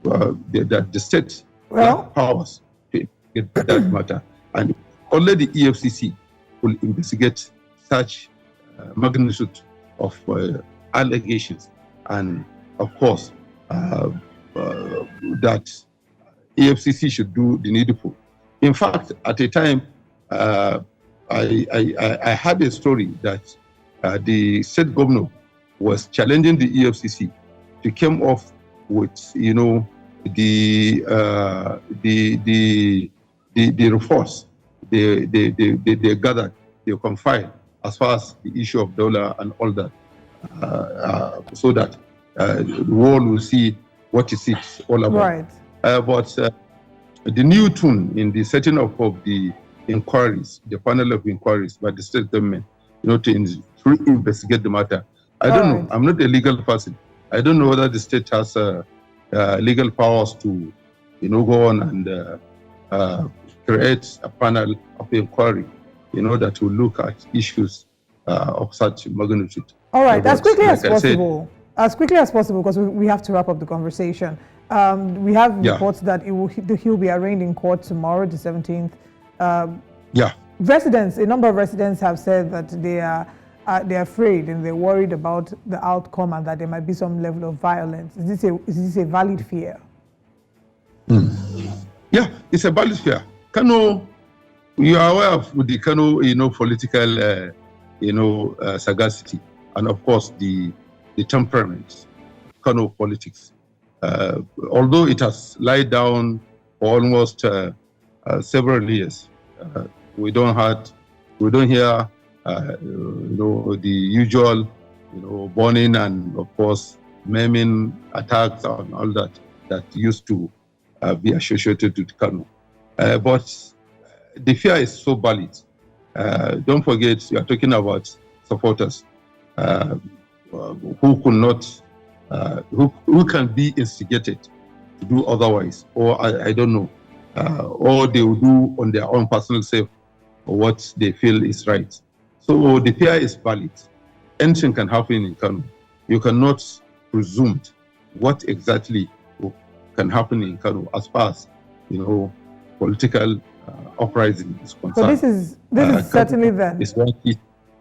the state have powers to get that matter, and only the EFCC will investigate such magnitude of allegations, and of course that EFCC should do the needful. In fact, at a time, I had a story that the state governor was challenging the EFCC to come off with, the reports they gathered, they compiled as far as the issue of dollar and all that, so that the world will see what is it all about. Right. But the new tune in the setting up of the inquiries, the panel of inquiries by the state government, to investigate the matter. I don't know. I'm not a legal person. I don't know whether the state has legal powers to, go on and create a panel of inquiry, that will look at issues of such magnitude. All right, as quickly as possible. As quickly as possible, because we have to wrap up the conversation. We have reports that he'll be arraigned in court tomorrow, the 17th. Residents, a number of residents have said that they're afraid and they're worried about the outcome and that there might be some level of violence. Is this a valid fear? Yeah, it's a valid fear. Kano, you are aware of the Kano, political, sagacity, and of course the temperament, Kano politics. Although it has lied down for almost several years, we don't hear the usual burning and of course maiming attacks and all that used to be associated with Kano. But the fear is so valid. Don't forget, you are talking about supporters who could not, who can be instigated to do otherwise, or I don't know, or they will do on their own personal self what they feel is right. So the fear is valid. Anything can happen in Kano. You cannot presume what exactly can happen in Kano as far as political uprising is concerned. So this is certainly then.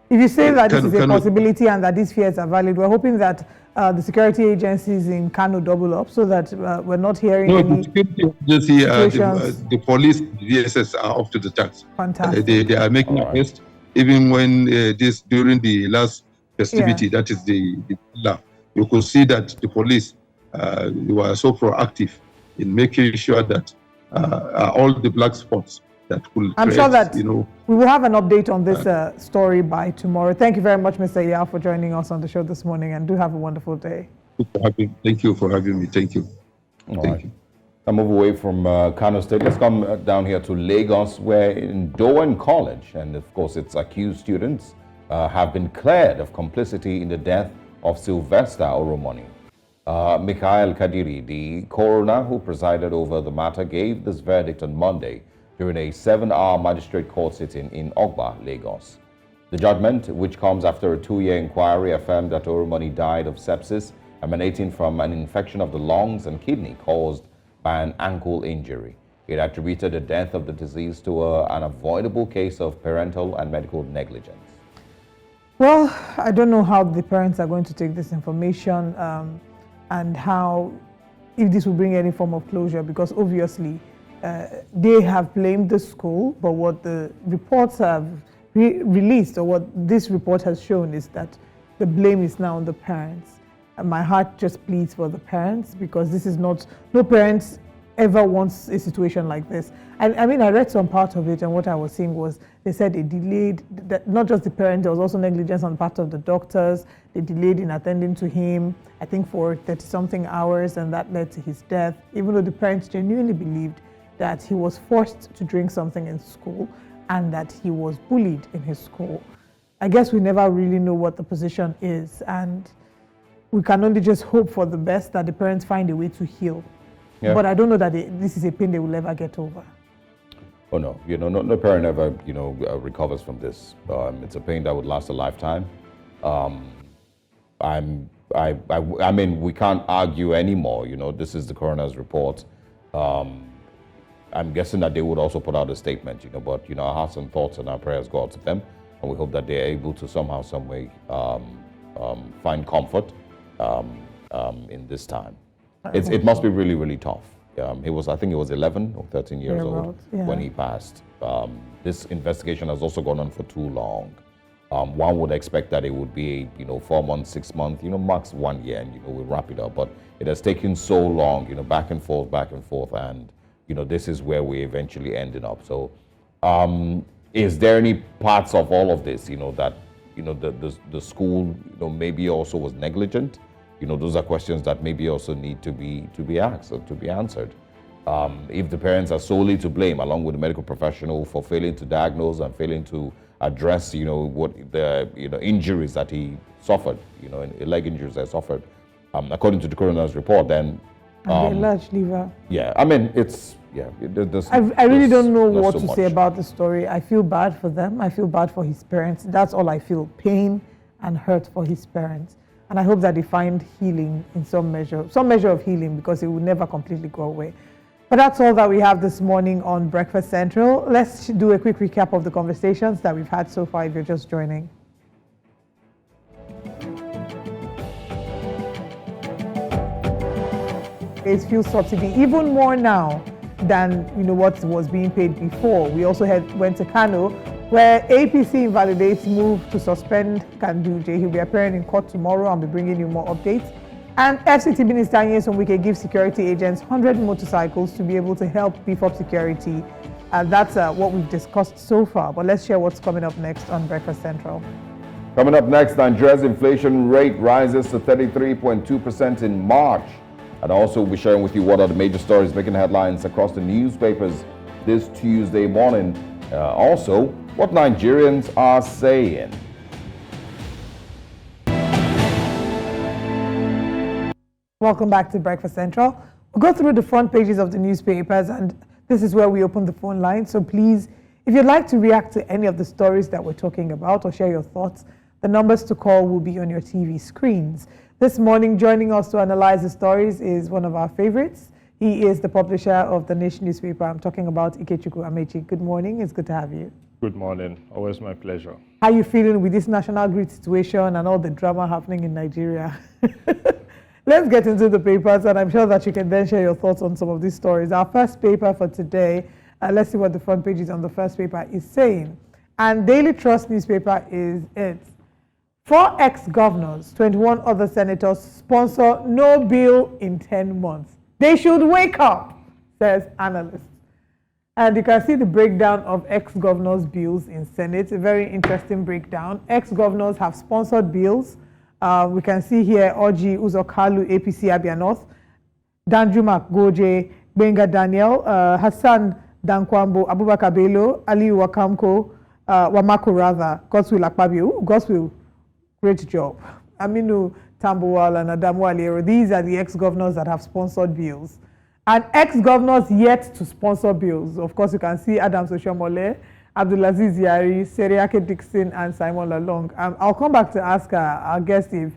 If you say that this is a possibility and that these fears are valid, we're hoping that the security agencies in Kano double up so that we're not hearing any the security agency, the police, the DSS are up to the task. Fantastic. They are making a haste, even when during the last festivity, that is the you could see that the police were so proactive in making sure that all the black spots that will I'm sure that we will have an update on this story by tomorrow. Thank you very much, Mr. Iyao, for joining us on the show this morning, and do have a wonderful day. Thank you for having me. Thank you. Thank you. I move away from Kano State. Let's come down here to Lagos, where in Doan College, and of course its accused students have been cleared of complicity in the death of Sylvester Oromoni. Mikhail Kadiri, the coroner who presided over the matter, gave this verdict on Monday during a 7-hour magistrate court sitting in Ogba, Lagos. The judgment, which comes after a 2-year inquiry, affirmed that Oromoni died of sepsis emanating from an infection of the lungs and kidney caused by an ankle injury. It attributed the death of the deceased to an avoidable case of parental and medical negligence. Well, I don't know how the parents are going to take this information and if this will bring any form of closure, because obviously they have blamed the school, but what the reports have released, or what this report has shown, is that the blame is now on the parents. And my heart just bleeds for the parents, because this is no parents ever wants a situation like this. And I mean, I read some part of it, and what I was seeing was they said they delayed, that not just the parent, there was also negligence on the part of the doctors. They delayed in attending to him, I think for 30-something hours, and that led to his death, even though the parents genuinely believed that he was forced to drink something in school. and that he was bullied in his school. I guess we never really know what the position is, and we can only just hope for the best, that the parents find a way to heal. Yeah. But I don't know that this is a pain they will ever get over. Oh no, no parent ever, recovers from this. It's a pain that would last a lifetime. I mean, we can't argue anymore. This is the coroner's report. I'm guessing that they would also put out a statement, but our hearts and thoughts and our prayers go out to them, and we hope that they're able to somehow, some way, find comfort in this time. It must be really, really tough. I think he was 11 or 13 years old when he passed. This investigation has also gone on for too long. One would expect that it would be, 4 months, 6 months, max 1 year, and we wrap it up. But it has taken so long, back and forth, and this is where we eventually ended up. So, is there any parts of all of this, that the school, maybe also was negligent? Those are questions that maybe also need to be asked or to be answered. If the parents are solely to blame, along with the medical professional, for failing to diagnose and failing to address, what the injuries that he suffered, leg injuries that suffered, according to the coroner's report, then and the large liver. Yeah, I mean, it's I really don't know what to say about the story. I feel bad for them. I feel bad for his parents. That's all I feel: pain and hurt for his parents. And I hope that they find healing in some measure of healing, because it will never completely go away. But that's all that we have this morning on Breakfast Central. Let's do a quick recap of the conversations that we've had so far if you're just joining. It's fuel subsidy, even more now than what was being paid before. We also went to Kano, where APC invalidates move to suspend Kanduje. He'll be appearing in court tomorrow. I'll be bringing you more updates. And FCT Minister Nyesom Wike gives security agents 100 motorcycles to be able to help beef up security. That's what we've discussed so far. But let's share what's coming up next on Breakfast Central. Coming up next, Nigeria's inflation rate rises to 33.2% in March. And also we'll be sharing with you what are the major stories making headlines across the newspapers this Tuesday morning. Also, what Nigerians are saying. Welcome back to Breakfast Central. We'll go through the front pages of the newspapers, and this is where we open the phone line. So please, if you'd like to react to any of the stories that we're talking about or share your thoughts, the numbers to call will be on your TV screens. This morning, joining us to analyze the stories is one of our favorites. He is the publisher of the Nation newspaper. I'm talking about Ikechukwu Amechi. Good morning. It's good to have you. Good morning. Always my pleasure. How are you feeling with this national grid situation and all the drama happening in Nigeria? Let's get into the papers, and I'm sure that you can then share your thoughts on some of these stories. Our first paper for today, let's see what the front pages on the first paper is saying. And Daily Trust newspaper is it. 4 ex-governors, 21 other senators sponsor no bill in 10 months. They should wake up, says analysts. And you can see the breakdown of ex-governors' bills in Senate. A very interesting breakdown. Ex-governors have sponsored bills. We can see here Oji Uzokalu, APC Abia North, Danjuma Goje, Benga Daniel, Hassan Dankwambo, Abubakar Bello, Ali Wakamko, Wamako rather, Godswill Akpabio. Godswill, great job. Aminu Tambuwal and Adamu Aliero. These are the ex-governors that have sponsored bills. And ex-governors yet to sponsor bills. Of course, you can see Adams Oshomole, Abdulaziz Yari, Seriake Dixon, and Simon Lalong. I'll come back to ask our guest if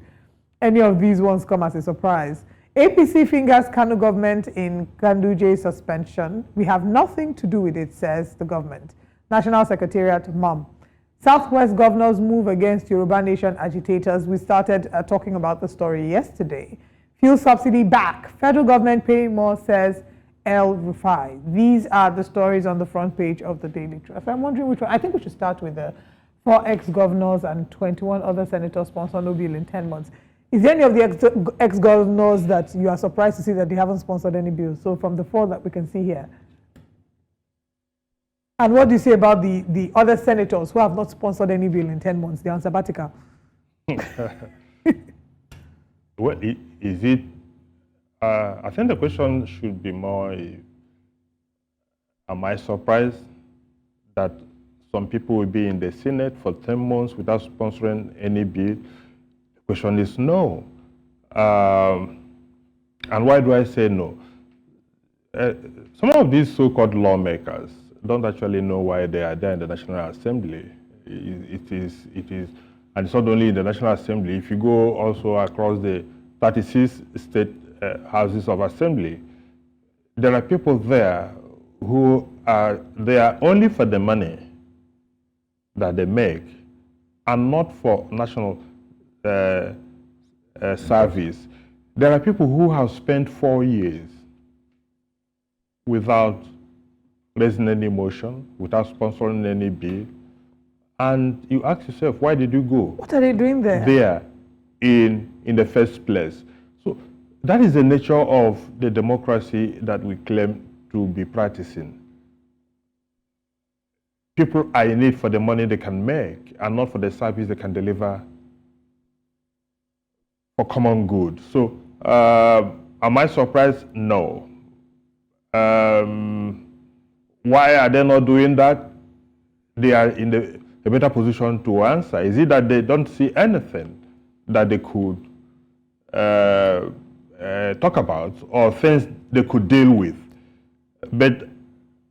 any of these ones come as a surprise. APC fingers Kano government in Kanduje's suspension. We have nothing to do with it, says the government. National Secretariat, MUM. Southwest governors move against Yoruba Nation agitators. We started talking about the story yesterday. Fuel subsidy back. Federal government paying more, says El-Rufai. These are the stories on the front page of the Daily Trust. I'm wondering which one. I think we should start with the 4 ex-governors and 21 other senators sponsor no bill in 10 months. Is there any of the ex-governors that you are surprised to see that they haven't sponsored any bills? So from the 4 that we can see here. And what do you say about the other senators who have not sponsored any bill in 10 months? They're on sabbatical. Well, is it? I think the question should be more, am I surprised that Some people will be in the Senate for 10 months without sponsoring any bill. The question is no. And why do I say no? Some of these so-called lawmakers don't actually know why they are there in the National Assembly. It is, and it's not only in the National Assembly. If you go also across the 36 state houses of assembly, there are people there who are there only for the money that they make and not for national service. There are people who have spent 4 years without raising any motion, without sponsoring any bill, and you ask yourself, why did you go? What are they doing there? There, in the first place. So that is the nature of the democracy that we claim to be practicing. People are in need for the money they can make and not for the service they can deliver for common good. So am I surprised? No. Why are they not doing that? They are in a better position to answer. Is it that they don't see anything that they could talk about or things they could deal with? But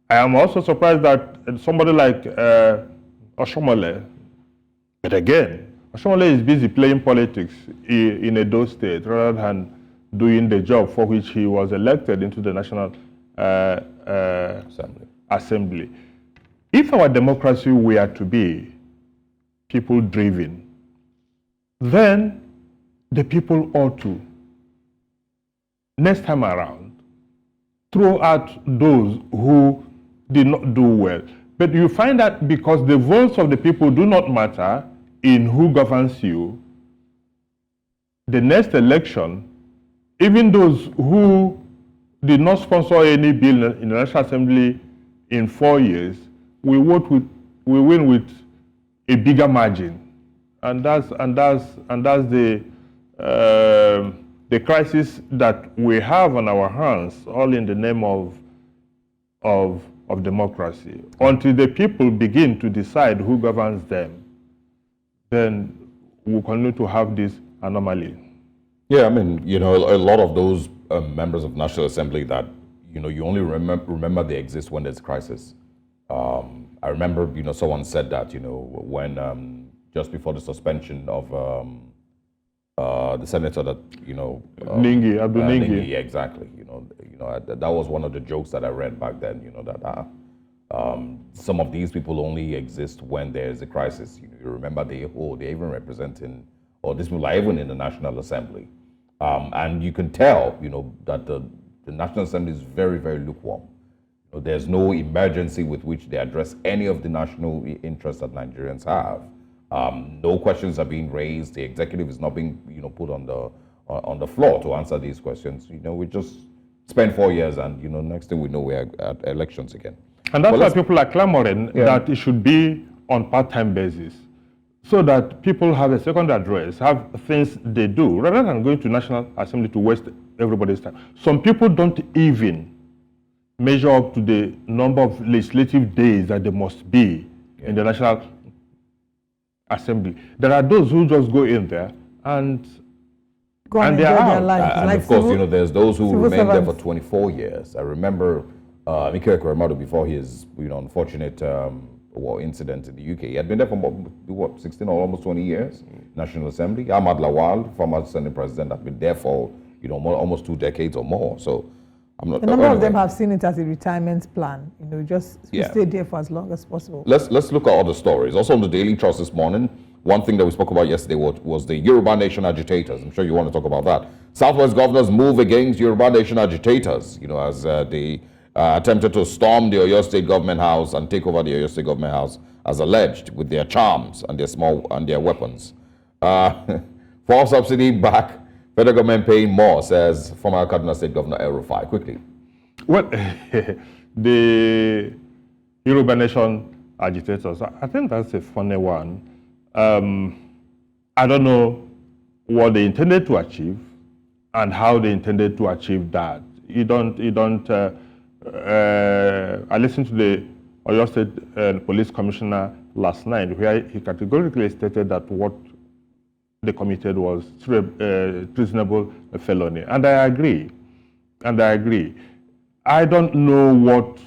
I am also surprised that somebody like Oshiomhole, but again, Oshiomhole is busy playing politics in Edo State rather than doing the job for which he was elected into the National Assembly. If our democracy were to be people-driven, then the people ought to, next time around, throw out those who did not do well. But you find that because the votes of the people do not matter in who governs you, the next election, even those who did not sponsor any bill in the National Assembly in 4 years, we win with a bigger margin, and that's the crisis that we have on our hands, all in the name of democracy. Until the people begin to decide who governs them, then we'll continue to have this anomaly. Yeah, I mean, you know, a lot of those members of National Assembly that, you know, you only remember they exist when there's crisis. I remember, you know, someone said that, you know, when just before the suspension of the senator that, you know, Ningi, Abdul Ningi. Yeah, exactly. You know, that was one of the jokes that I read back then. You know that some of these people only exist when there's a crisis. You know, you remember they're even representing, or these people are even in the National Assembly, and you can tell, you know, that the National Assembly is very, very lukewarm. You know, there's no emergency with which they address any of the national interests that Nigerians have. No questions are being raised. The executive is not being, you know, put on the floor to answer these questions. You know, we just spend 4 years, and you know, next thing we know, we're at elections again. And that's why people are clamoring that it should be on part-time basis, so that people have a second address, have things they do, rather than going to National Assembly to waste everybody's time. Some people don't even measure up to the number of legislative days that they must be in the National Assembly. There are those who just go in there and they are out. And of course, you know, there's those who remain there for 24 years. I remember Umaru, before his, you know, unfortunate incident in the UK. He had been there for what, 16 or almost 20 years, National Assembly. Ahmad Lawal, former Senate President, had been there for, you know, almost 2 decades or more. So I'm not. A number of them have seen it as a retirement plan. You know, just stay there for as long as possible. Let's look at other stories. Also on the Daily Trust this morning, one thing that we spoke about yesterday was the Yoruba Nation agitators. I'm sure you want to talk about that. Southwest governors move against Yoruba Nation agitators. You know, as they attempted to storm the Oyo State Government House and take over the Oyo State Government House, as alleged, with their charms and their weapons. For subsidy back, federal government paying more, says former Kaduna State Governor El-Rufai. Quickly. Well, the Yoruba Nation agitators, I think that's a funny one. I don't know what they intended to achieve and how they intended to achieve that. I listened to the Oyo State Police Commissioner last night, where he categorically stated that what they committed was treasonable felony. And I agree. I don't know what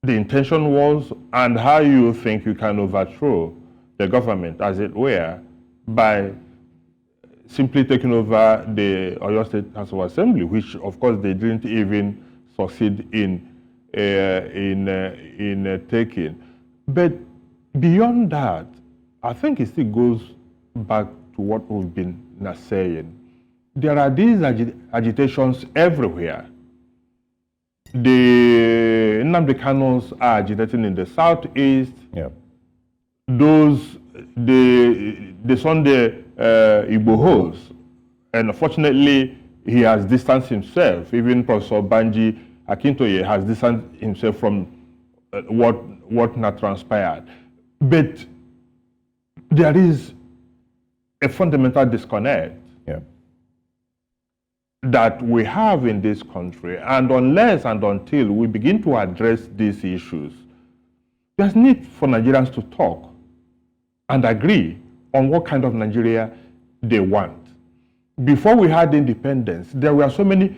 the intention was and how you think you can overthrow the government, as it were, by simply taking over the Oyo State House of Assembly, which of course they didn't even succeed in taking. But beyond that, I think it still goes back to what we've been saying. There are these agitations everywhere. The Nnamdi Kanus are agitating in the southeast. Yeah. The Sunday Igbohos, and unfortunately, he has distanced himself. Even Professor Banji Akintoye has distanced himself from what not transpired. But there is a fundamental disconnect that we have in this country, and unless and until we begin to address these issues, there's need for Nigerians to talk and agree on what kind of Nigeria they want. Before we had independence, there were so many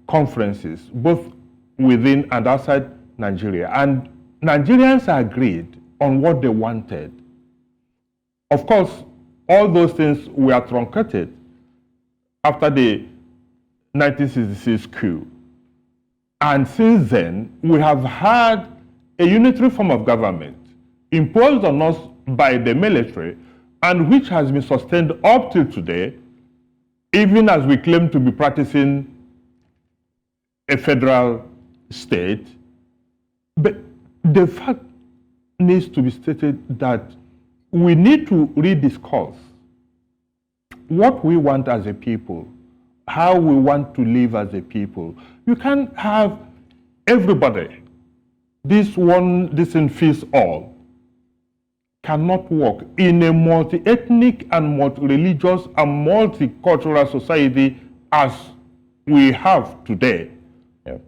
conferences, both within and outside Nigeria, and Nigerians agreed on what they wanted. Of course, all those things were truncated after the 1966 coup. And since then, we have had a unitary form of government imposed on us by the military, and which has been sustained up till today, even as we claim to be practicing a federal state. But the fact needs to be stated that we need to rediscuss what we want as a people, how we want to live as a people. You can't have everybody, this in feast all, cannot work in a multi-ethnic and multi-religious and multicultural society as we have today. Yeah.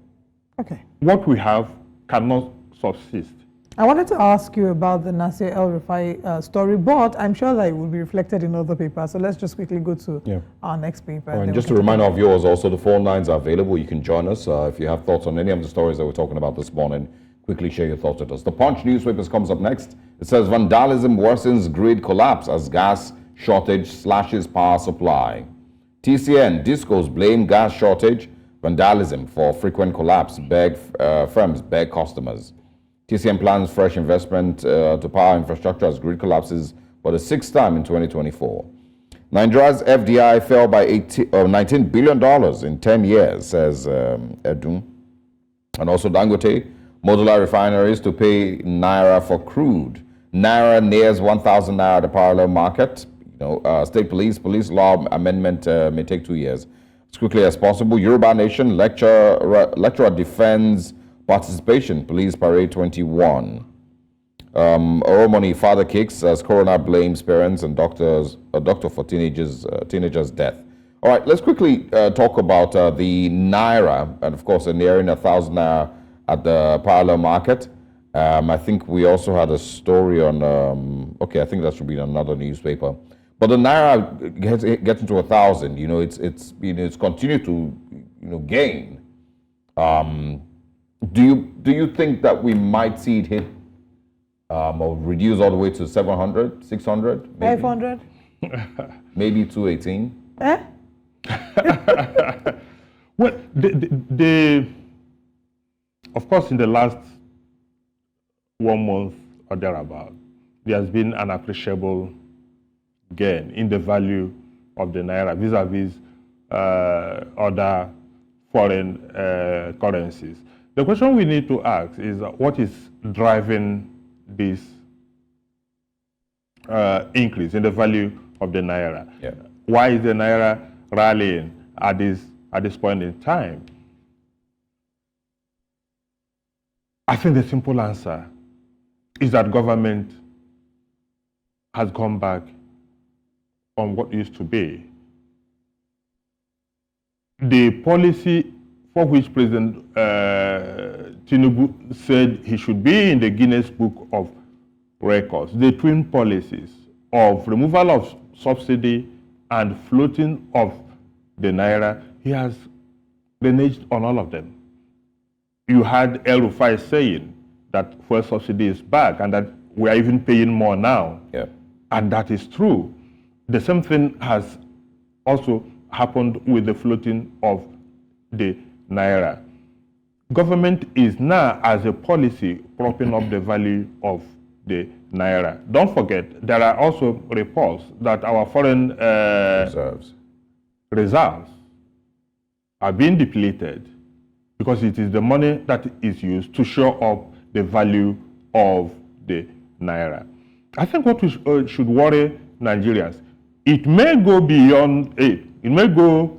Okay. What we have cannot subsist. I wanted to ask you about the Nasir El-Rufai story, but I'm sure that it will be reflected in other papers. So let's just quickly go to our next paper. And just a reminder of yours also, the phone lines are available. You can join us if you have thoughts on any of the stories that we're talking about this morning. Quickly share your thoughts with us. The Punch newspapers comes up next. It says vandalism worsens grid collapse as gas shortage slashes power supply. TCN, discos blame gas shortage, vandalism for frequent collapse, firms beg customers. TCN plans fresh investment to power infrastructure as grid collapses for the sixth time in 2024. Nigeria's FDI fell by $19 billion in 10 years, says Edun. And also Dangote, modular refineries to pay naira for crude. Naira nears 1,000 naira at the parallel market. State police law amendment may take 2 years. As quickly as possible. Yoruba Nation, lecturer defends participation, police parade 21. Oromoni, father kicks as coroner blames parents and doctor for teenager's death. All right, let's quickly talk about the naira, and of course, nearing 1,000 naira at the parallel market. I think we also had a story on. Okay, I think that should be in another newspaper. But the naira gets into 1,000. It's continued to gain. Do you think that we might see it hit or reduce all the way to 700, 600, maybe? 500? Maybe 218? Eh? Well, of course, in the last 1 month or thereabout, there has been an appreciable gain in the value of the naira vis-a-vis other foreign currencies. The question we need to ask is what is driving this increase in the value of the naira? Yeah. Why is the naira rallying at this point in time? I think the simple answer is that government has gone back on what used to be. The policy for which President Tinubu said he should be in the Guinness Book of Records. The twin policies of removal of subsidy and floating of the naira, he has reneged on all of them. You had El-Rufai saying that fuel subsidy is back and that we are even paying more now. Yeah. And that is true. The same thing has also happened with the floating of the naira. Government is now, as a policy, propping up the value of the naira. Don't forget, there are also reports that our foreign reserves are being depleted because it is the money that is used to show up the value of the naira. I think what we should worry Nigerians, it may go beyond it. It may go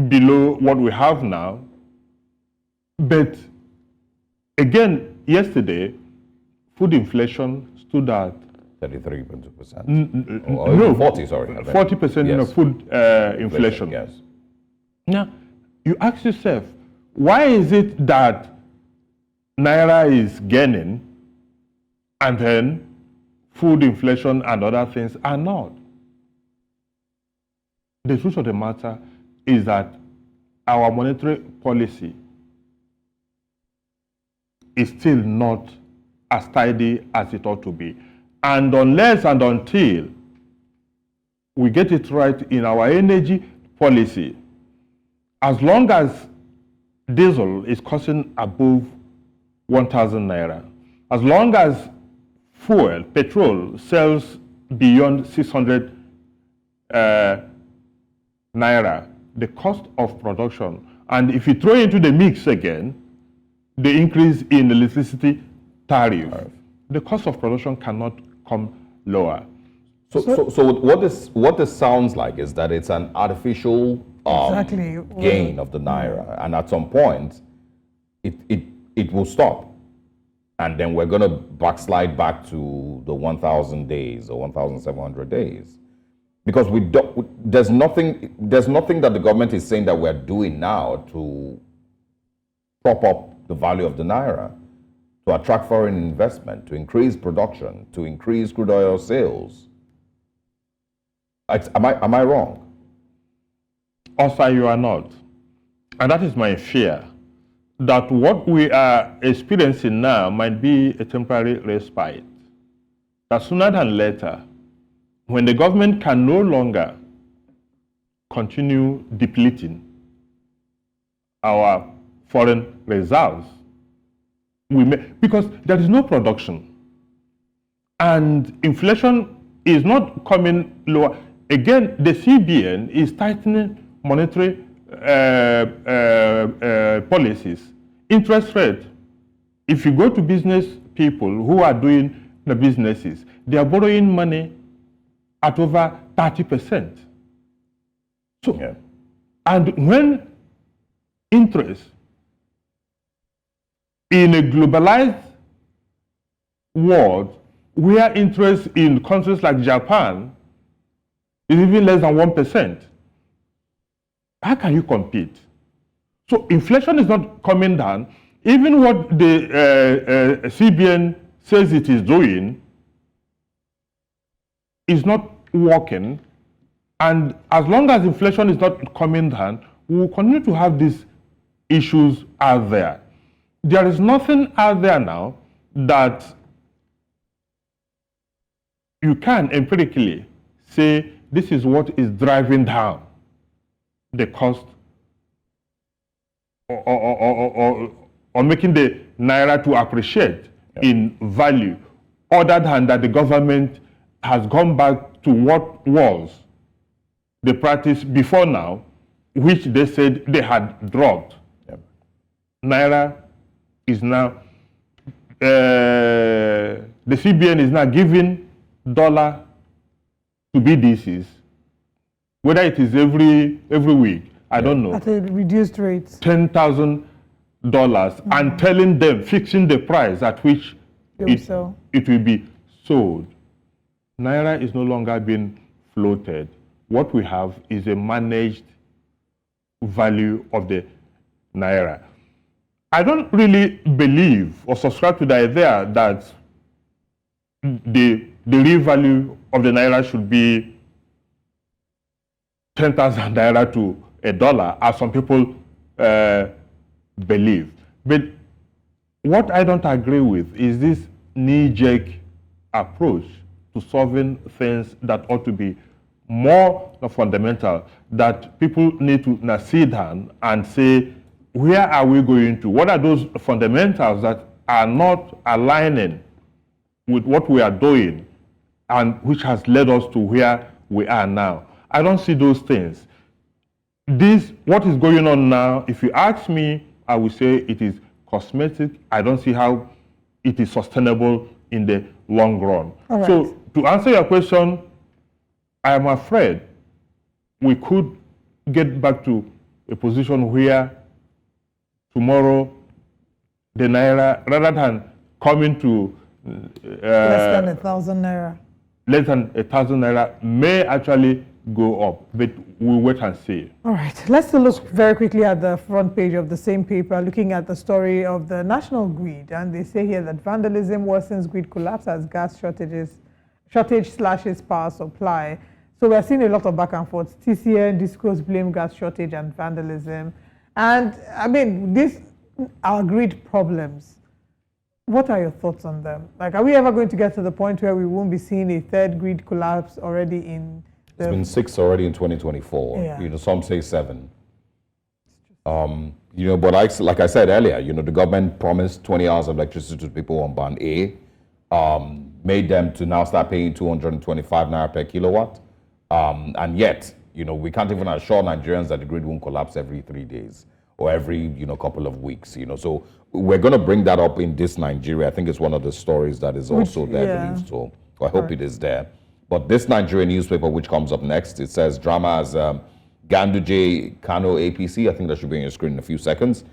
below what we have now. But again, yesterday, food inflation stood at 33.2%. No, 40, sorry. 40% Yes. Food inflation. Yes. Now, you ask yourself, why is it that naira is gaining and then food inflation and other things are not? The truth of the matter is that our monetary policy is still not as tidy as it ought to be. And unless and until we get it right in our energy policy, as long as diesel is costing above 1,000 naira, as long as fuel, petrol, sells beyond 600 naira, the cost of production, and if you throw into the mix again, the increase in electricity tariff, the cost of production cannot come lower. So what this sounds like is that it's an artificial gain of the naira, and at some point, it will stop, and then we're going to backslide back to the 1,000 days or 1,700 days, because there's nothing that the government is saying that we're doing now to prop up the value of the naira, to attract foreign investment, to increase production, to increase crude oil sales. Am I wrong? Also, you are not. And that is my fear, that what we are experiencing now might be a temporary respite. That sooner than later, when the government can no longer continue depleting our foreign reserves, because there is no production and inflation is not coming lower. Again, the CBN is tightening monetary policies. Interest rate, if you go to business people who are doing the businesses, they are borrowing money at over 30%. So, Yeah. And when interest in a globalized world, where interest in countries like Japan is even less than 1%, how can you compete? So inflation is not coming down. Even what the CBN says it is doing is not working. And as long as inflation is not coming down, we will continue to have these issues out there. There is nothing out there now that you can empirically say this is what is driving down the cost or making the naira to appreciate in value, other than that the government has gone back to what was the practice before now, which they said they had dropped. Yep. Naira is now, the CBN is now giving dollar to BDCs, whether it is every week, I don't know. At a reduced rate. $10,000 and telling them, fixing the price at which it will be sold. Naira is no longer being floated. What we have is a managed value of the naira. I don't really believe or subscribe to the idea that the real value of the naira should be 10,000 naira to $1, as some people believe. But what I don't agree with is this knee-jerk approach to solving things that ought to be more fundamental, that people need to sit down and say, where are we going to? What are those fundamentals that are not aligning with what we are doing and which has led us to where we are now? I don't see those things. What is going on now, if you ask me, I would say it is cosmetic. I don't see how it is sustainable in the long run. Right. So to answer your question, I am afraid we could get back to a position where tomorrow the naira, rather than coming to less than 1,000 naira. Less than 1,000 naira, may actually go up, but we'll wait and see. All right, let's look very quickly at the front page of the same paper, looking at the story of the national grid. And they say here that vandalism worsens grid collapse as gas shortage slashes power supply. So we're seeing a lot of back and forth. TCN, Discos blame gas shortage and vandalism. And I mean, these are grid problems. What are your thoughts on them? Like, are we ever going to get to the point where we won't be seeing a third grid collapse already in the... It's been 6 already in 2024. Yeah. You know, some say 7. You know, but like I said earlier, you know, the government promised 20 hours of electricity to people on Band A, made them to now start paying 225 naira per kilowatt. And yet, you know, we can't even assure Nigerians that the grid won't collapse every 3 days or every, you know, couple of weeks, you know. So we're going to bring that up in this Nigeria. I think it's one of the stories that is also there, yeah. I believe so. I hope it is there. But this Nigerian newspaper, which comes up next, it says drama as Ganduje Kano APC. I think that should be on your screen in a few seconds.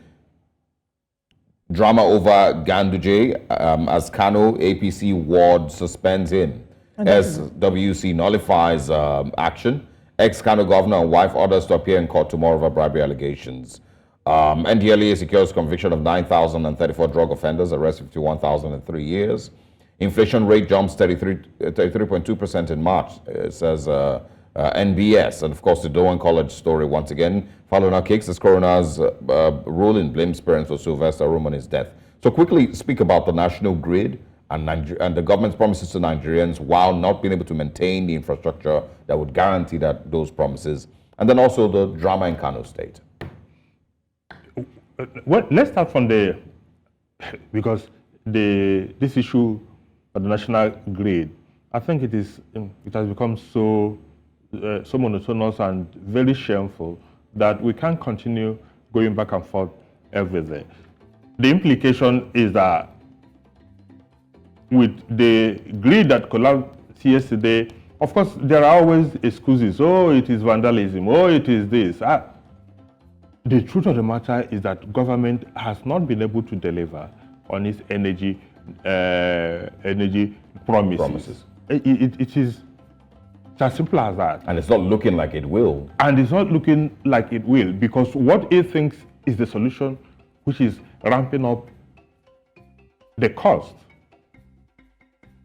Drama over Ganduje as Kano APC ward suspends him. SWC nullifies action. Ex-Kano governor and wife orders to appear in court tomorrow over bribery allegations. NDLEA secures conviction of 9,034 drug offenders, arrest 51,000 in 3 years. Inflation rate jumps 33.2% in March, says NBS. And of course, the Doan College story once again. Faluna kicks as coroner's ruling blames parents for Sylvester Roman's death. So quickly speak about the national grid and the government's promises to Nigerians while not being able to maintain the infrastructure that would guarantee that those promises. And then also the drama in Kano State. Well, let's start from because this issue of the national grid, I think it has become so monotonous and very shameful that we can't continue going back and forth every day. The implication is that with the grid that collapsed yesterday, of course, there are always excuses. Oh, it is vandalism. Oh, it is this. The truth of the matter is that government has not been able to deliver on its energy promises. It is as simple as that. And it's not looking like it will. And it's not looking like it will, because what it thinks is the solution, which is ramping up the cost,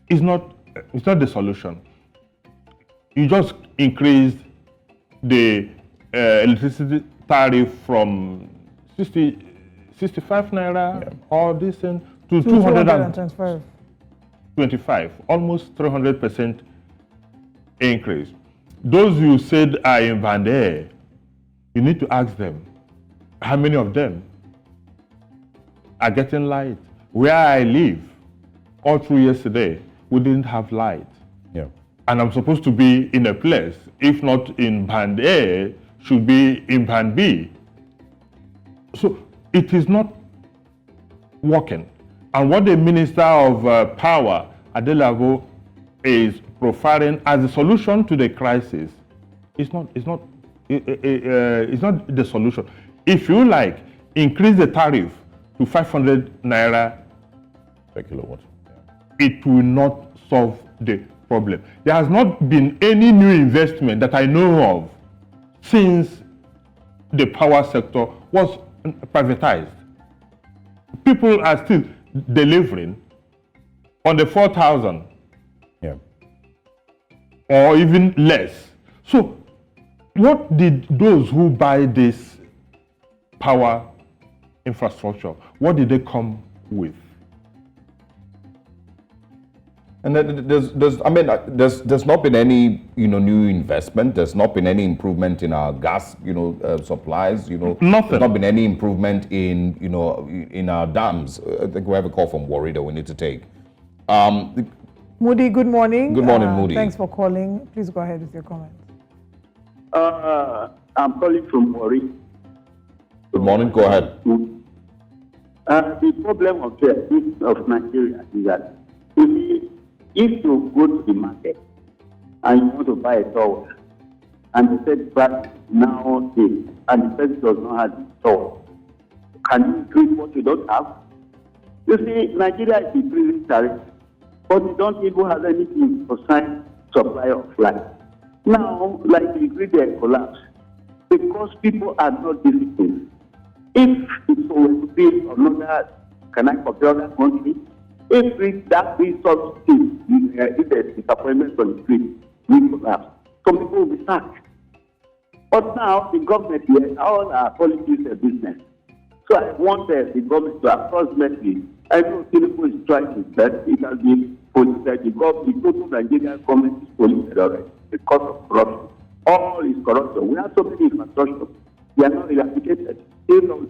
it's not the solution. You just increased the electricity tariff from 65 naira or this thing to 225, almost 300% increase. Those you said are in Band A, you need to ask them, how many of them are getting light? Where I live, all through yesterday, we didn't have light. Yeah. And I'm supposed to be in a place, if not in Band A, should be in Band B. So it is not working. And what the Minister of Power, Adelabu, is profiling as a solution to the crisis, it's not the solution. If you like, increase the tariff to 500 naira per kilowatt. It will not solve the problem. There has not been any new investment that I know of since the power sector was privatized. people are still delivering on the 4,000 or even less. So what did those who buy this power infrastructure, what did they come with? And there's not been any, new investment. There's not been any improvement in our gas, supplies. Nothing. There's not been any improvement in, in our dams. I think we have a call from Warri that we need to take. Moody, good morning. Good morning, Moody. Thanks for calling. Please go ahead with your comment. I'm calling from Warri. Good morning. Go ahead. The problem of Nigeria is that if you go to the market and you want to buy a towel, and the said price now is, and the person does not have the towel, can you increase what you don't have? You see, Nigeria is increasing tariff, but you don't even have anything to sign supply of life. Now, like the ingredient collapse, because people are not disciplined. If it were to be another, can I compare other country? If that be subsidy, if there's disappointment on the street, we collapse. Some people will be sacked. But now the government here, all our policies are business. So I want the government to approximately, I know Tinubu is trying to that it has been polluted. The total Nigerian government is polluted already because of corruption. All is corruption. We have so many infrastructure. They are not eradicated. Still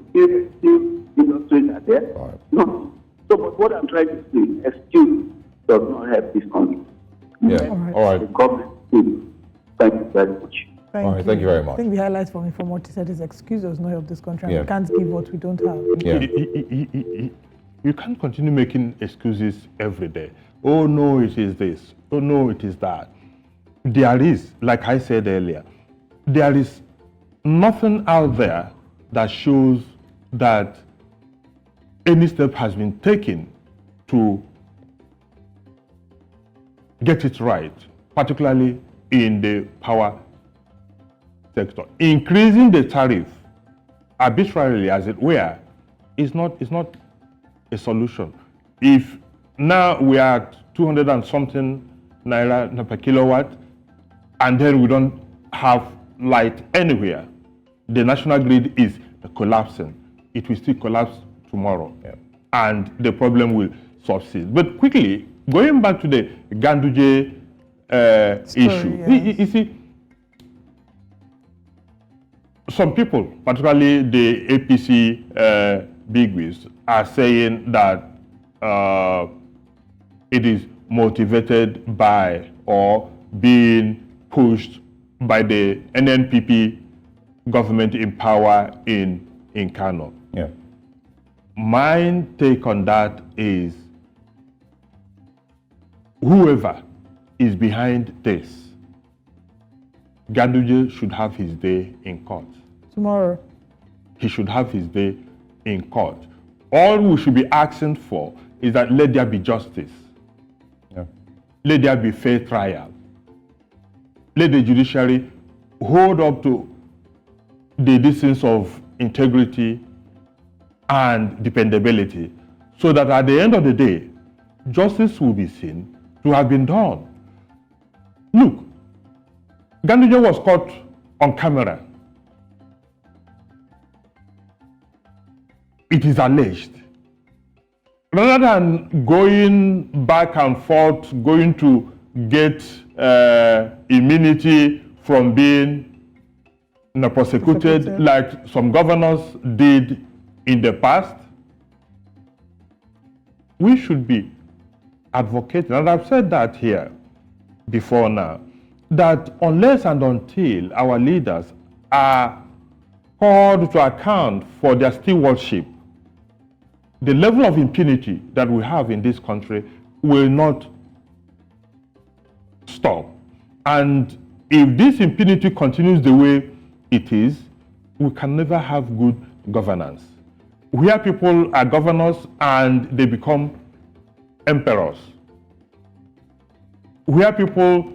industries are there. Right. No. So, but what I'm trying to say, excuse does not help this country. Yeah. All right. The government will. Thank you very much. Thank you very much. I think the highlight for me from what he said is excuse does not help this country. And Yeah. we can't give what we don't have. Yeah. You can't continue making excuses every day. Oh no, it is this. Oh no, it is that. There is, like I said earlier, there is nothing out there that shows that any step has been taken to get it right, particularly in the power sector. Increasing the tariff arbitrarily, as it were, is not a solution. If now we are at 200 and something naira per kilowatt, and then we don't have light anywhere, the national grid is collapsing. It will still collapse tomorrow, and the problem will subside. But quickly, going back to the Ganduje issue, yes. you see, some people, particularly the APC bigwigs, are saying that it is motivated by or being pushed by the NNPP government in power in Kano. Yeah. My take on that is whoever is behind this, Ganduje should have his day in court. Tomorrow. He should have his day in court. All we should be asking for is that let there be justice. Yeah. Let there be fair trial. Let the judiciary hold up to the distance of integrity and dependability, so that at the end of the day, justice will be seen to have been done. Look, Ganduje was caught on camera. It is alleged. Rather than going back and forth, going to get immunity from being prosecuted like some governors did in the past, we should be advocating, and I've said that here before now, that unless and until our leaders are called to account for their stewardship, the level of impunity that we have in this country will not stop. And if this impunity continues the way it is, we can never have good governance. Where people are governors and they become emperors. Where people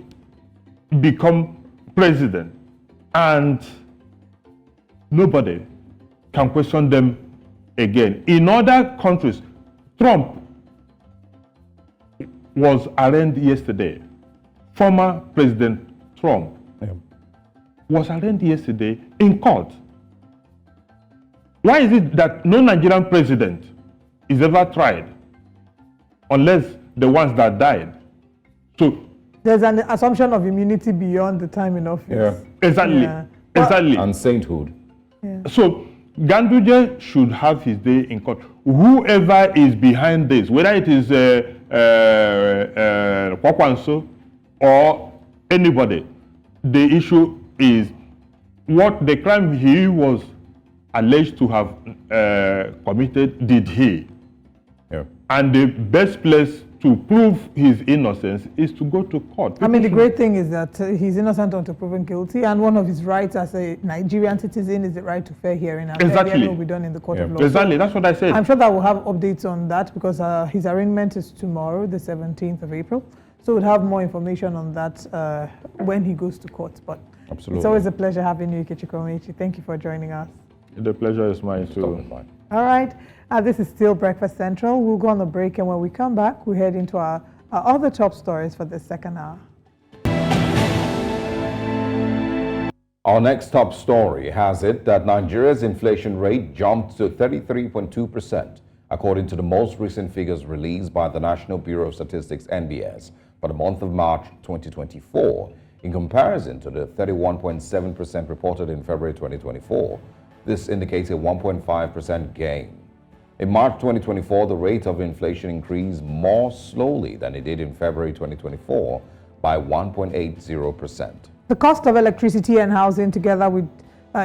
become president and nobody can question them again. In other countries, Trump was arraigned yesterday. Former President Trump was arraigned yesterday in court. Why is it that no Nigerian president is ever tried unless the ones that died? So there's an assumption of immunity beyond the time in office. Yeah. Exactly. Yeah. Exactly. And sainthood. Yeah. So Ganduje should have his day in court. Whoever is behind this, whether it is Kwakwanso or anybody, the issue is what the crime he was alleged to have committed did he. Yeah. And the best place to prove his innocence is to go to court. I mean, the great thing is that he's innocent until proven guilty, and one of his rights as a Nigerian citizen is the right to fair hearing. And Exactly. will be done in the court of law. Exactly, that's what I said. I'm sure that we'll have updates on that because his arraignment is tomorrow, the 17th of April. So we'll have more information on that when he goes to court. But Absolutely. it's always a pleasure having you, Ikechi Komechi. Thank you for joining us. The pleasure is mine too. All right, this is still Breakfast Central. We'll go on a break, and when we come back, we head into our other top stories for the second hour. Our next top story has it that Nigeria's inflation rate jumped to 33.2%, according to the most recent figures released by the National Bureau of Statistics, NBS, for the month of March 2024, in comparison to the 31.7% reported in February 2024. This indicates a 1.5% gain. In March 2024, the rate of inflation increased more slowly than it did in February 2024 by 1.80%. The cost of electricity and housing, together with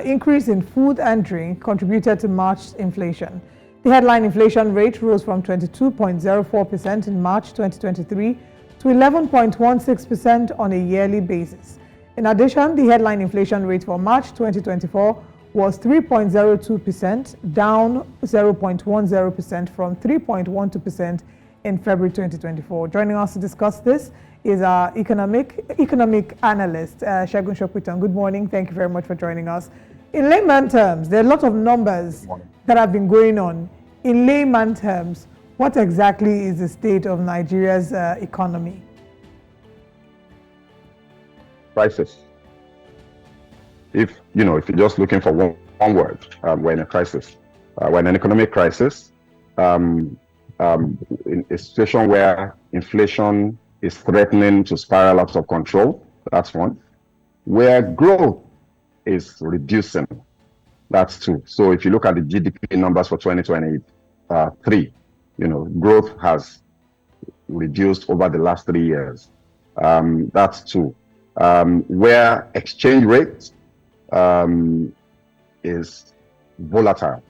increase in food and drink, contributed to March's inflation. The headline inflation rate rose from 22.04% in March 2023 to 11.16% on a yearly basis. In addition, the headline inflation rate for March 2024 was 3.02%, down 0.10% from 3.12% in February 2024. Joining us to discuss this is our economic analyst, Segun Shokwiton. Good morning. Thank you very much for joining us. In layman terms, there are a lot of numbers that have been going on. In layman terms, what exactly is the state of Nigeria's economy? Crisis. If you're just looking for one word, we're in a crisis. We're in an economic crisis, in a situation where inflation is threatening to spiral out of control. That's one. Where growth is reducing. That's two. So if you look at the GDP numbers for 2023, growth has reduced over the last 3 years. That's two. Where exchange rate is volatile.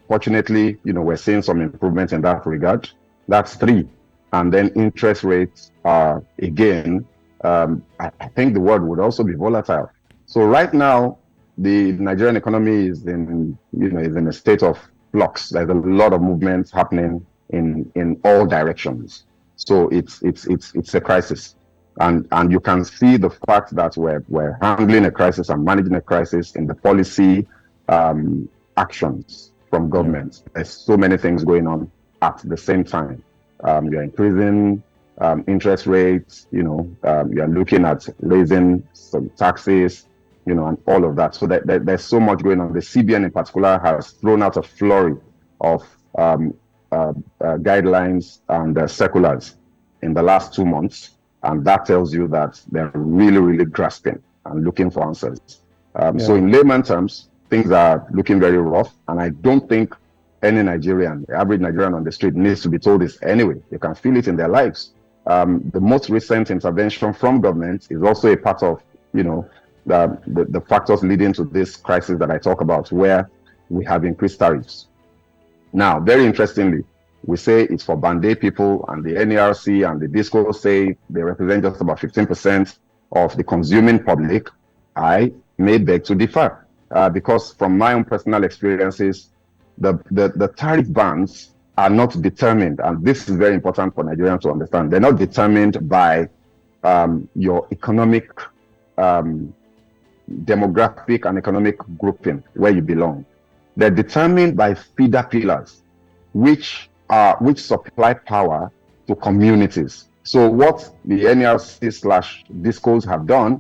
Fortunately, we're seeing some improvement in that regard. That's three. And then interest rates are, again, I think the word would also be volatile. So right now, the Nigerian economy is in a state of flux. There's a lot of movement happening in all directions. So it's a crisis. And you can see the fact that we're handling a crisis and managing a crisis in the policy actions from government. There's so many things going on at the same time. You're increasing interest rates, you're looking at raising some taxes, and all of that. So there's so much going on. The CBN in particular has thrown out a flurry of guidelines and circulars in the last 2 months. And that tells you that they're really, really grasping and looking for answers. So in layman terms, things are looking very rough. And I don't think any Nigerian, the average Nigerian on the street, needs to be told this anyway. They can feel it in their lives. The most recent intervention from government is also a part of, the factors leading to this crisis that I talk about, where we have increased tariffs. Now, very interestingly, we say it's for Band A people, and the NERC and the DISCO say they represent just about 15% of the consuming public. I may beg to differ, because from my own personal experiences, the tariff bands are not determined, and this is very important for Nigerians to understand. They're not determined by your economic, demographic and economic grouping, where you belong. They're determined by feeder pillars, which supply power to communities. So what the NLC/DISCOs have done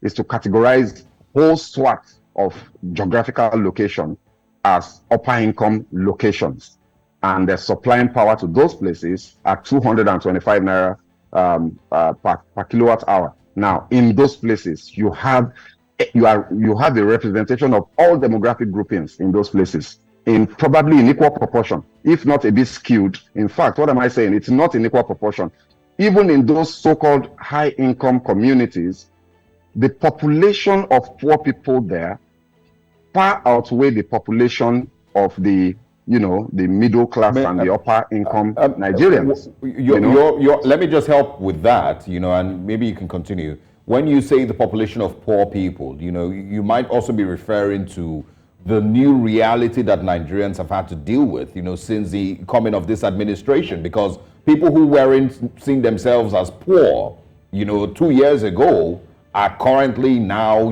is to categorize whole swaths of geographical location as upper income locations, and they're supplying power to those places at 225 naira per kilowatt hour. Now, in those places, you have a representation of all demographic groupings in those places, in probably in equal proportion, if not a bit skewed. In fact, what am I saying? It's not in equal proportion. Even in those so-called high-income communities, the population of poor people there far outweigh the population of the middle class and the upper income Nigerians. Let me just help with that, and maybe you can continue. When you say the population of poor people, you might also be referring to the new reality that Nigerians have had to deal with, since the coming of this administration, because people who weren't seeing themselves as poor, 2 years ago, are currently now,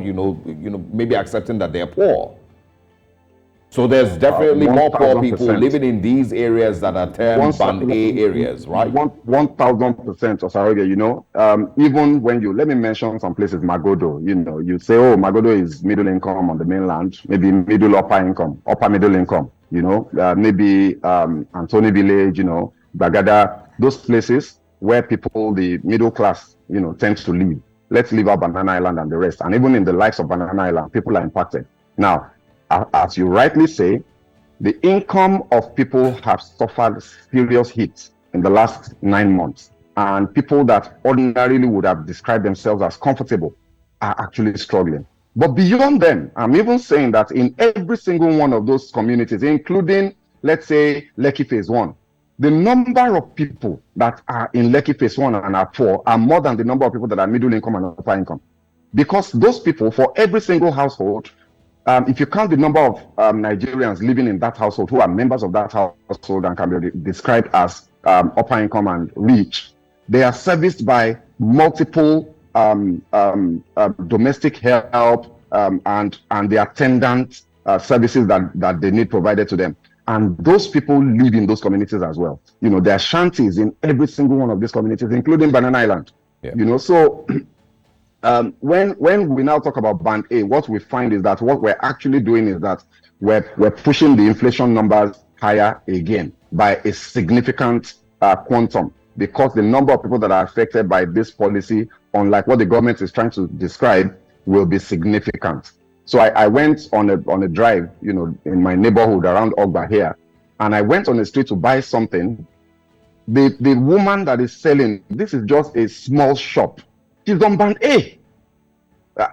maybe accepting that they're poor. So there's definitely more poor people living in these areas that are termed Band A areas, right? 1,000%, Osarogie, even when let me mention some places, Magodo, you say, oh, Magodo is middle income on the mainland, maybe middle upper income, upper middle income, maybe Antony Village, Bagada, those places where people, the middle class, tends to live. Let's leave out Banana Island and the rest. And even in the likes of Banana Island, people are impacted. Now, as you rightly say, the income of people have suffered serious hits in the last 9 months. And people that ordinarily would have described themselves as comfortable are actually struggling. But beyond them, I'm even saying that in every single one of those communities, including, let's say, Lekki Phase 1, the number of people that are in Lekki Phase 1 and are poor are more than the number of people that are middle income and upper income. Because those people, for every single household, if you count the number of Nigerians living in that household who are members of that household and can be described as upper income and rich, they are serviced by multiple domestic help and the attendant services that they need provided to them. And those people live in those communities as well. There are shanties in every single one of these communities, including Banana Island. Yeah. So when we now talk about Band A, what we find is that what we're actually doing is that we're pushing the inflation numbers higher again by a significant quantum, because the number of people that are affected by this policy, unlike what the government is trying to describe, will be significant. So I went on a drive, in my neighborhood around Ogba here, and I went on the street to buy something. The woman that is selling, this is just a small shop, she's on Band A.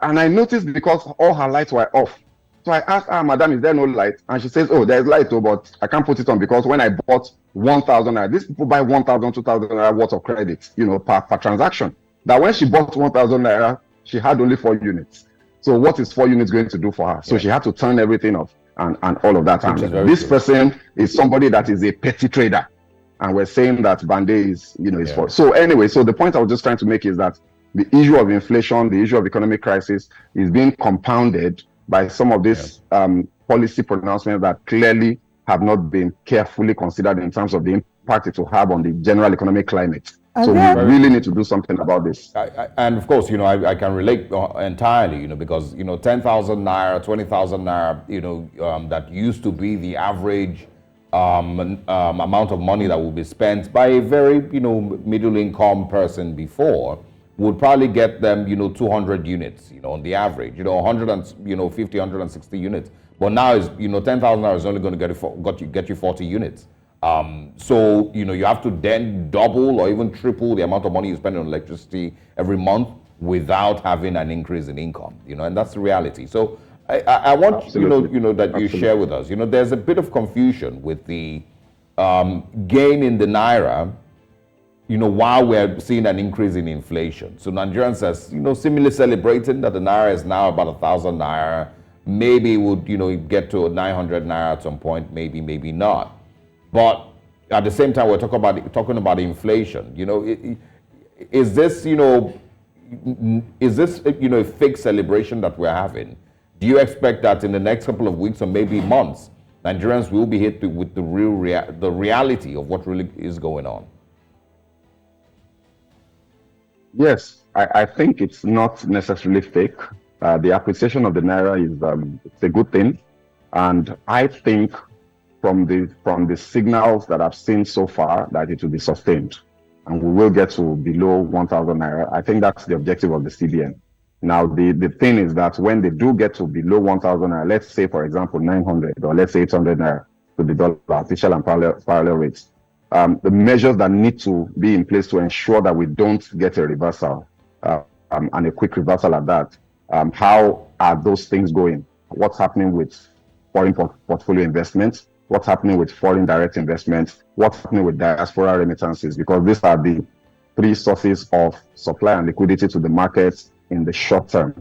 And I noticed because all her lights were off. So I asked her, Madam, is there no light? And she says, oh, there's light, but I can't put it on because when I bought 1,000 naira, these people buy 1,000, 2,000 naira worth of credit, per transaction. That when she bought 1,000 naira, she had only 4 units. So what is 4 units going to do for her? So she had to turn everything off and all of that. And this person is somebody that is a petty trader. And we're saying that Band A is, is for. So anyway, so the point I was just trying to make is that the issue of inflation, the issue of economic crisis is being compounded by some of these policy pronouncements that clearly have not been carefully considered in terms of the impact it will have on the general economic climate. So we really need to do something about this. And of course, I can relate entirely, because, 10,000 naira, 20,000 naira, that used to be the average amount of money that will be spent by a very, middle income person before would probably get them, 200 units, on the average, 150, 160 units. But now is, 10,000 naira is only going to get you 40 units. So, you have to then double or even triple the amount of money you spend on electricity every month without having an increase in income, and that's the reality. So I want, that you share with us, there's a bit of confusion with the gain in the naira, while we're seeing an increase in inflation. So Nigerians are, seemingly celebrating that the naira is now about 1,000 naira. Maybe it would, get to 900 naira at some point, maybe not. But at the same time, we're talking about inflation. Is this, a fake celebration that we're having? Do you expect that in the next couple of weeks or maybe months, Nigerians will be hit with the reality of what really is going on. Yes, I think it's not necessarily fake. The appreciation of the naira is it's a good thing, and I think from the signals that I've seen so far that it will be sustained, and we will get to below 1,000 naira. I think that's the objective of the CBN. Now, the thing is that when they do get to below 1,000 naira, let's say, for example, 900 or let's say 800 naira to the dollar, official and parallel rates, the measures that need to be in place to ensure that we don't get a reversal and a quick reversal at that. How are those things going? What's happening with foreign portfolio investments? What's happening with foreign direct investments? What's happening with diaspora remittances? Because these are the three sources of supply and liquidity to the markets in the short term,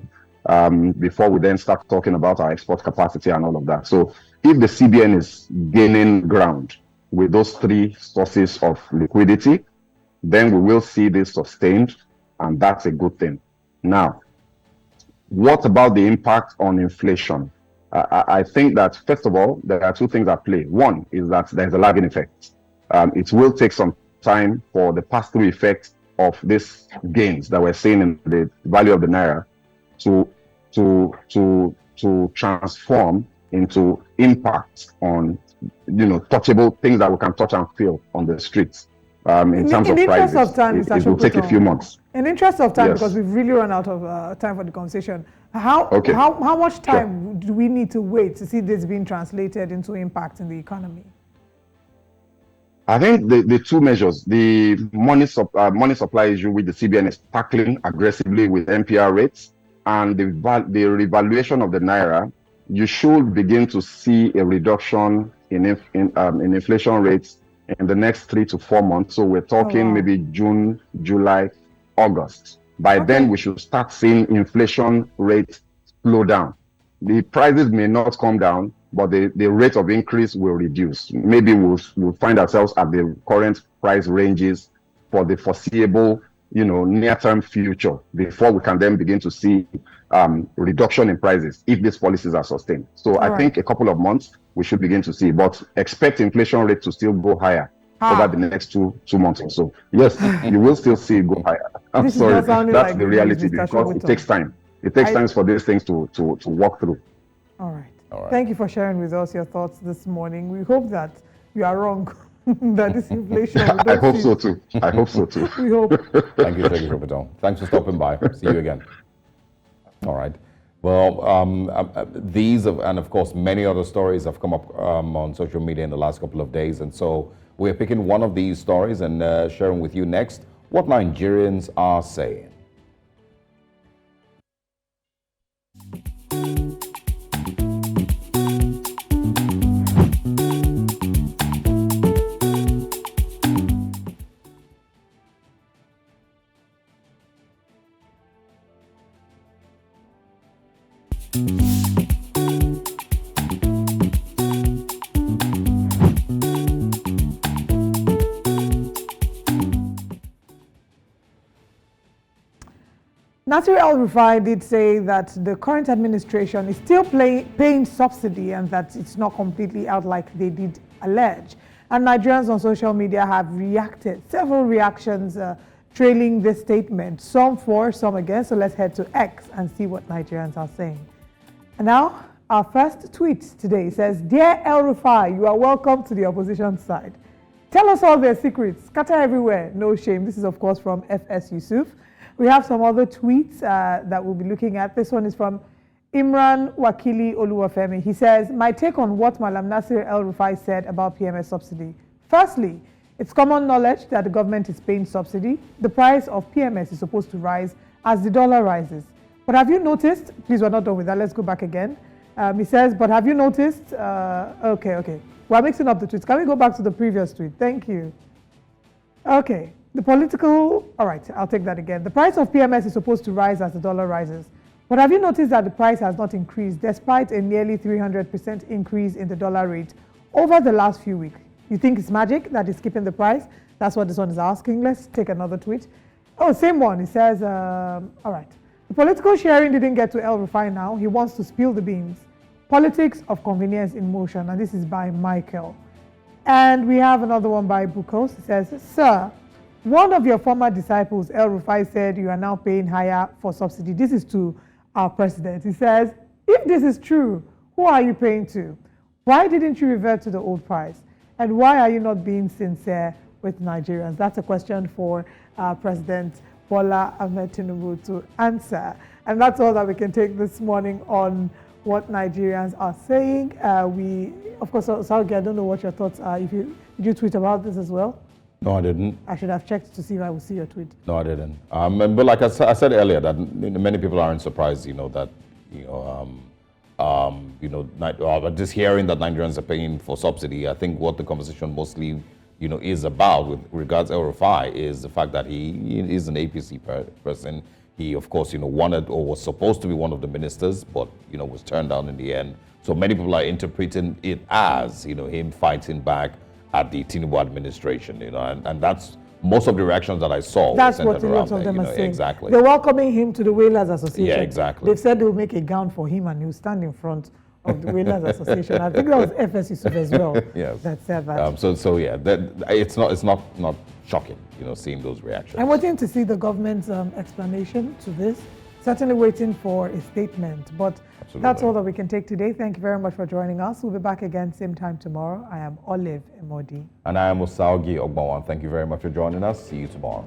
before we then start talking about our export capacity and all of that. So if the CBN is gaining ground with those three sources of liquidity, then we will see this sustained, and that's a good thing. Now, what about the impact on inflation? I think that, first of all, there are two things at play. One is that there's a lagging effect. It will take some time for the pass-through effect of these gains that we're seeing in the value of the naira to transform into impact on, touchable things that we can touch and feel on the streets. In terms of prices, of time, it will take a few months. In interest of time, Yes. because we've really run out of time for the conversation, how much time do we need to wait to see this being translated into impact in the economy? I think the two measures, the money supply issue, which the CBN is tackling aggressively with MPR rates, and the revaluation of the naira, you should begin to see a reduction in inflation rates in the next 3 to 4 months. So we're talking maybe June, July, August. By then, we should start seeing inflation rates slow down. The prices may not come down, but the rate of increase will reduce. Maybe we'll find ourselves at the current price ranges for the foreseeable, near-term future before we can then begin to see reduction in prices if these policies are sustained. So I think a couple of months we should begin to see, but expect inflation rate to still go higher over the next two months or so. Yes, you will still see it go higher. I'm sorry, that's like the reality, because it takes time. It takes time for these things to walk through. All right. Thank you for sharing with us your thoughts this morning. We hope that you are wrong, that this inflation. I hope so too. I hope so too. We hope. Thank you, Robert. Thanks for stopping by. See you again. All right. Well, these and of course many other stories have come up on social media in the last couple of days, and so we're picking one of these stories and sharing with you next what Nigerians are saying. Nasir El-Rufai did say that the current administration is still paying subsidy and that it's not completely out like they did allege. And Nigerians on social media have reacted, several reactions trailing this statement, some for, some against. So let's head to X and see what Nigerians are saying. And now, our first tweet today says, "Dear El-Rufai, you are welcome to the opposition side. Tell us all their secrets, scatter everywhere, no shame." This is, of course, from FS Yusuf. We have some other tweets that we'll be looking at. This one is from Imran Wakili Oluwafemi. He says, "My take on what Malam Nasir El-Rufai said about PMS subsidy. Firstly, it's common knowledge that the government is paying subsidy. The price of PMS is supposed to rise as the dollar rises. But have you noticed," please, we're not done with that, let's go back again. He says, "But have you noticed," okay. We're mixing up the tweets. Can we go back to the previous tweet? Thank you. Okay. All right, I'll take that again. "The price of PMS is supposed to rise as the dollar rises. But have you noticed that the price has not increased despite a nearly 300% increase in the dollar rate over the last few weeks? You think it's magic that is keeping the price?" That's what this one is asking. Let's take another tweet. Oh, same one. It says, all right. "The political sharing didn't get to El-Rufai now. He wants to spill the beans. Politics of Convenience in Motion, and this is by Michael. And we have another one by Bukos. It says, Sir, one of your former disciples, El-Rufai, said you are now paying higher for subsidy. This is to our president. He says, if this is true, who are you paying to? Why didn't you revert to the old price? And why are you not being sincere with Nigerians? That's a question for President Bola Ahmed Tinubu to answer. And that's all that we can take this morning on what Nigerians are saying. Of course, Osarogie, I don't know what your thoughts are. Did you tweet about this as well? No, I didn't. I should have checked to see if I would see your tweet. No, I didn't. But like I said earlier, that many people aren't surprised, that, just hearing that Nigerians are paying for subsidy. I think what the conversation mostly, is about with regards to El-Rufai is the fact that he is an APC person. He, of course, wanted or was supposed to be one of the ministers, but, was turned down in the end. So many people are interpreting it as, him fighting back at the Tinubu administration, and that's most of the reactions that I saw. That's what a lot of them are saying. Exactly. They're welcoming him to the Whalers Association. Yeah, exactly. They've said they'll make a gown for him and he'll stand in front of the Whalers Association. I think that was FS Yusuf as well. Yes. That said that. So yeah, it's not shocking, seeing those reactions. I'm waiting to see the government's explanation to this. Certainly waiting for a statement, but Absolutely. That's all that we can take today. Thank you very much for joining us. We'll be back again same time tomorrow. I am Olive Emodi. And I am Osarogie Ogbonmwan. Thank you very much for joining us. See you tomorrow.